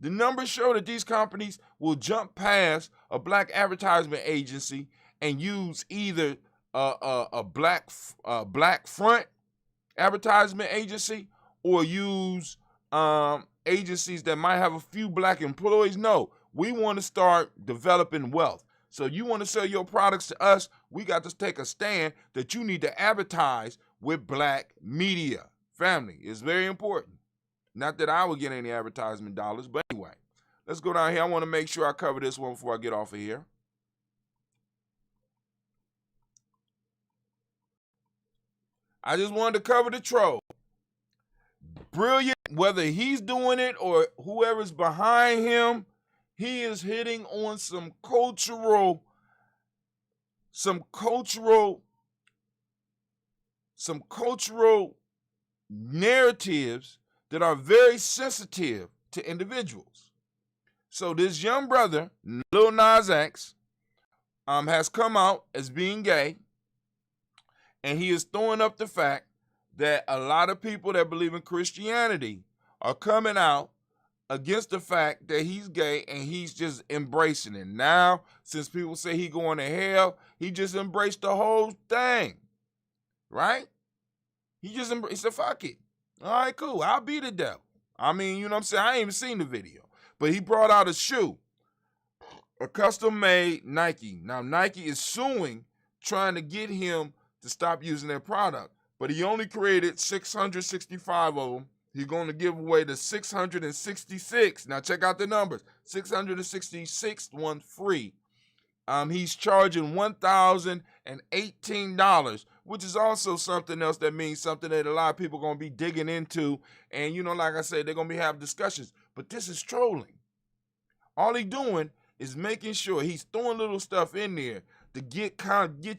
The numbers show that these companies will jump past a black advertisement agency and use either a black front advertisement agency or use agencies that might have a few black employees. No, we want to start developing wealth. So you want to sell your products to us, we got to take a stand that you need to advertise with black media. Family, it's very important. Not that I would get any advertisement dollars, but anyway, let's go down here. I want to make sure I cover this one before I get off of here. I just wanted to cover the troll. Brilliant, whether he's doing it or whoever's behind him, he is hitting on some cultural narratives that are very sensitive to individuals. So this young brother, Lil Nas X, has come out as being gay, and he is throwing up the fact that a lot of people that believe in Christianity are coming out against the fact that he's gay, and he's just embracing it. Now, since people say he going to hell, he just embraced the whole thing, right? He said, fuck it. All right, cool. I'll be the devil. I mean, you know what I'm saying? I ain't even seen the video. But he brought out a shoe, a custom-made Nike. Now, Nike is suing, trying to get him to stop using their product. But he only created 665 of them. He's going to give away the 666. Now, check out the numbers. 666th one free. He's charging $1,018, which is also something else that means something that a lot of people are going to be digging into. And, you know, like I said, they're going to be having discussions. But this is trolling. All he's doing is making sure he's throwing little stuff in there to get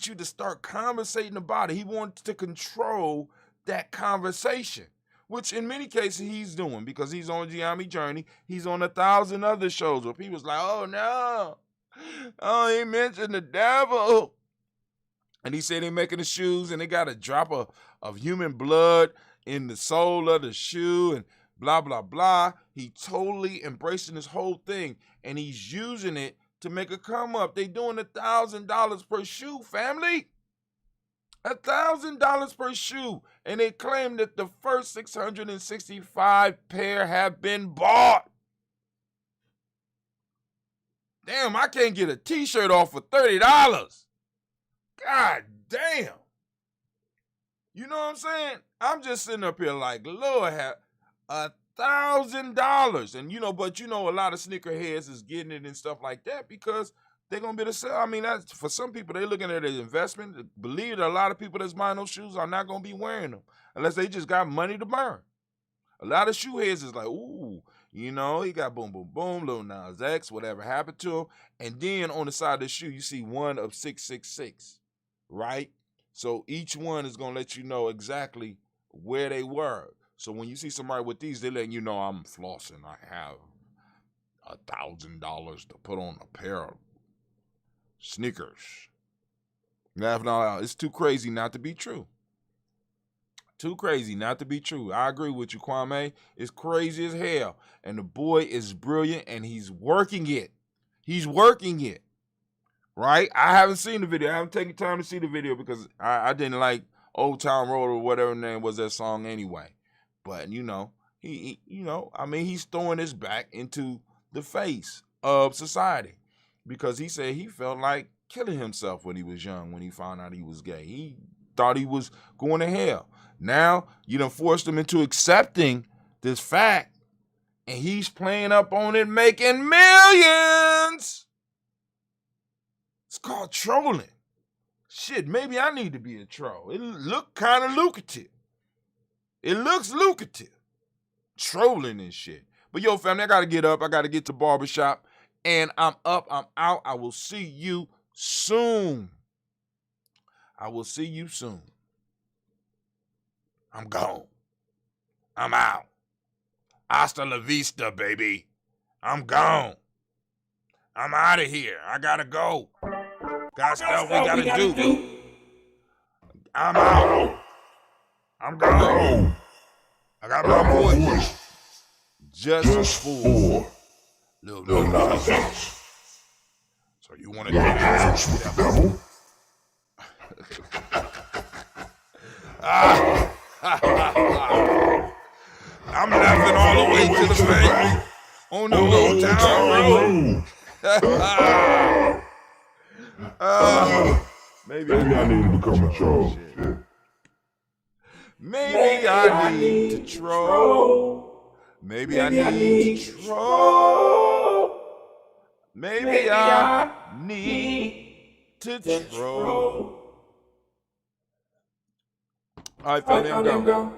you to start conversating about it. He wants to control that conversation, which in many cases he's doing because he's on Giammi Journey. He's on 1,000 other shows where people's like, oh, no. Oh, he mentioned the devil. And he said they're making the shoes and they got a drop of human blood in the sole of the shoe and blah, blah, blah. He totally embracing this whole thing, and he's using it to make a come up. They doing $1,000 per shoe, family. $1,000 per shoe. And they claim that the first 665 pair have been bought. Damn, I can't get a t-shirt off for $30. God damn. You know what I'm saying? I'm just sitting up here like, Lord, have $1,000. And, you know, but, you know, a lot of sneakerheads is getting it and stuff like that because they're going to be able to sell. I mean, that's, for some people, they're looking at it as investment. Believe that a lot of people that's buying those shoes are not going to be wearing them unless they just got money to burn. A lot of shoe heads is like, ooh, you know, he got boom, boom, boom, Lil Nas X, whatever happened to him. And then on the side of the shoe, you see one of 666, right? So each one is going to let you know exactly where they were. So when you see somebody with these, they're letting you know I'm flossing. I have $1,000 to put on a pair of sneakers. Laughing all out. It's too crazy not to be true. Too crazy not to be true. I agree with you, Kwame. It's crazy as hell. And the boy is brilliant, and he's working it. He's working it. Right? I haven't seen the video. I haven't taken time to see the video because I didn't like Old Town Road or whatever name was that song anyway. But, he's throwing his back into the face of society because he said he felt like killing himself when he was young, when he found out he was gay. He thought he was going to hell. Now, you done forced him into accepting this fact, and he's playing up on it, making millions. It's called trolling. Shit, maybe I need to be a troll. It look kind of lucrative. It looks lucrative. Trolling and shit. But yo, family, I got to get up. I got to get to barbershop. And I'm up. I'm out. I will see you soon. I'm gone. I'm out. Hasta la vista, baby. I'm gone. I'm out of here. I got to go. Got stuff we got to do. I'm out. I'm gone. I got my voice. Just for little nonsense. So you want to dance with the devil? I'm laughing all the way to the bank on the Old Town Road. Maybe I need to become a troll. Maybe I need to troll. Maybe I need to troll. Maybe I need to troll. All right, family, I'm gone.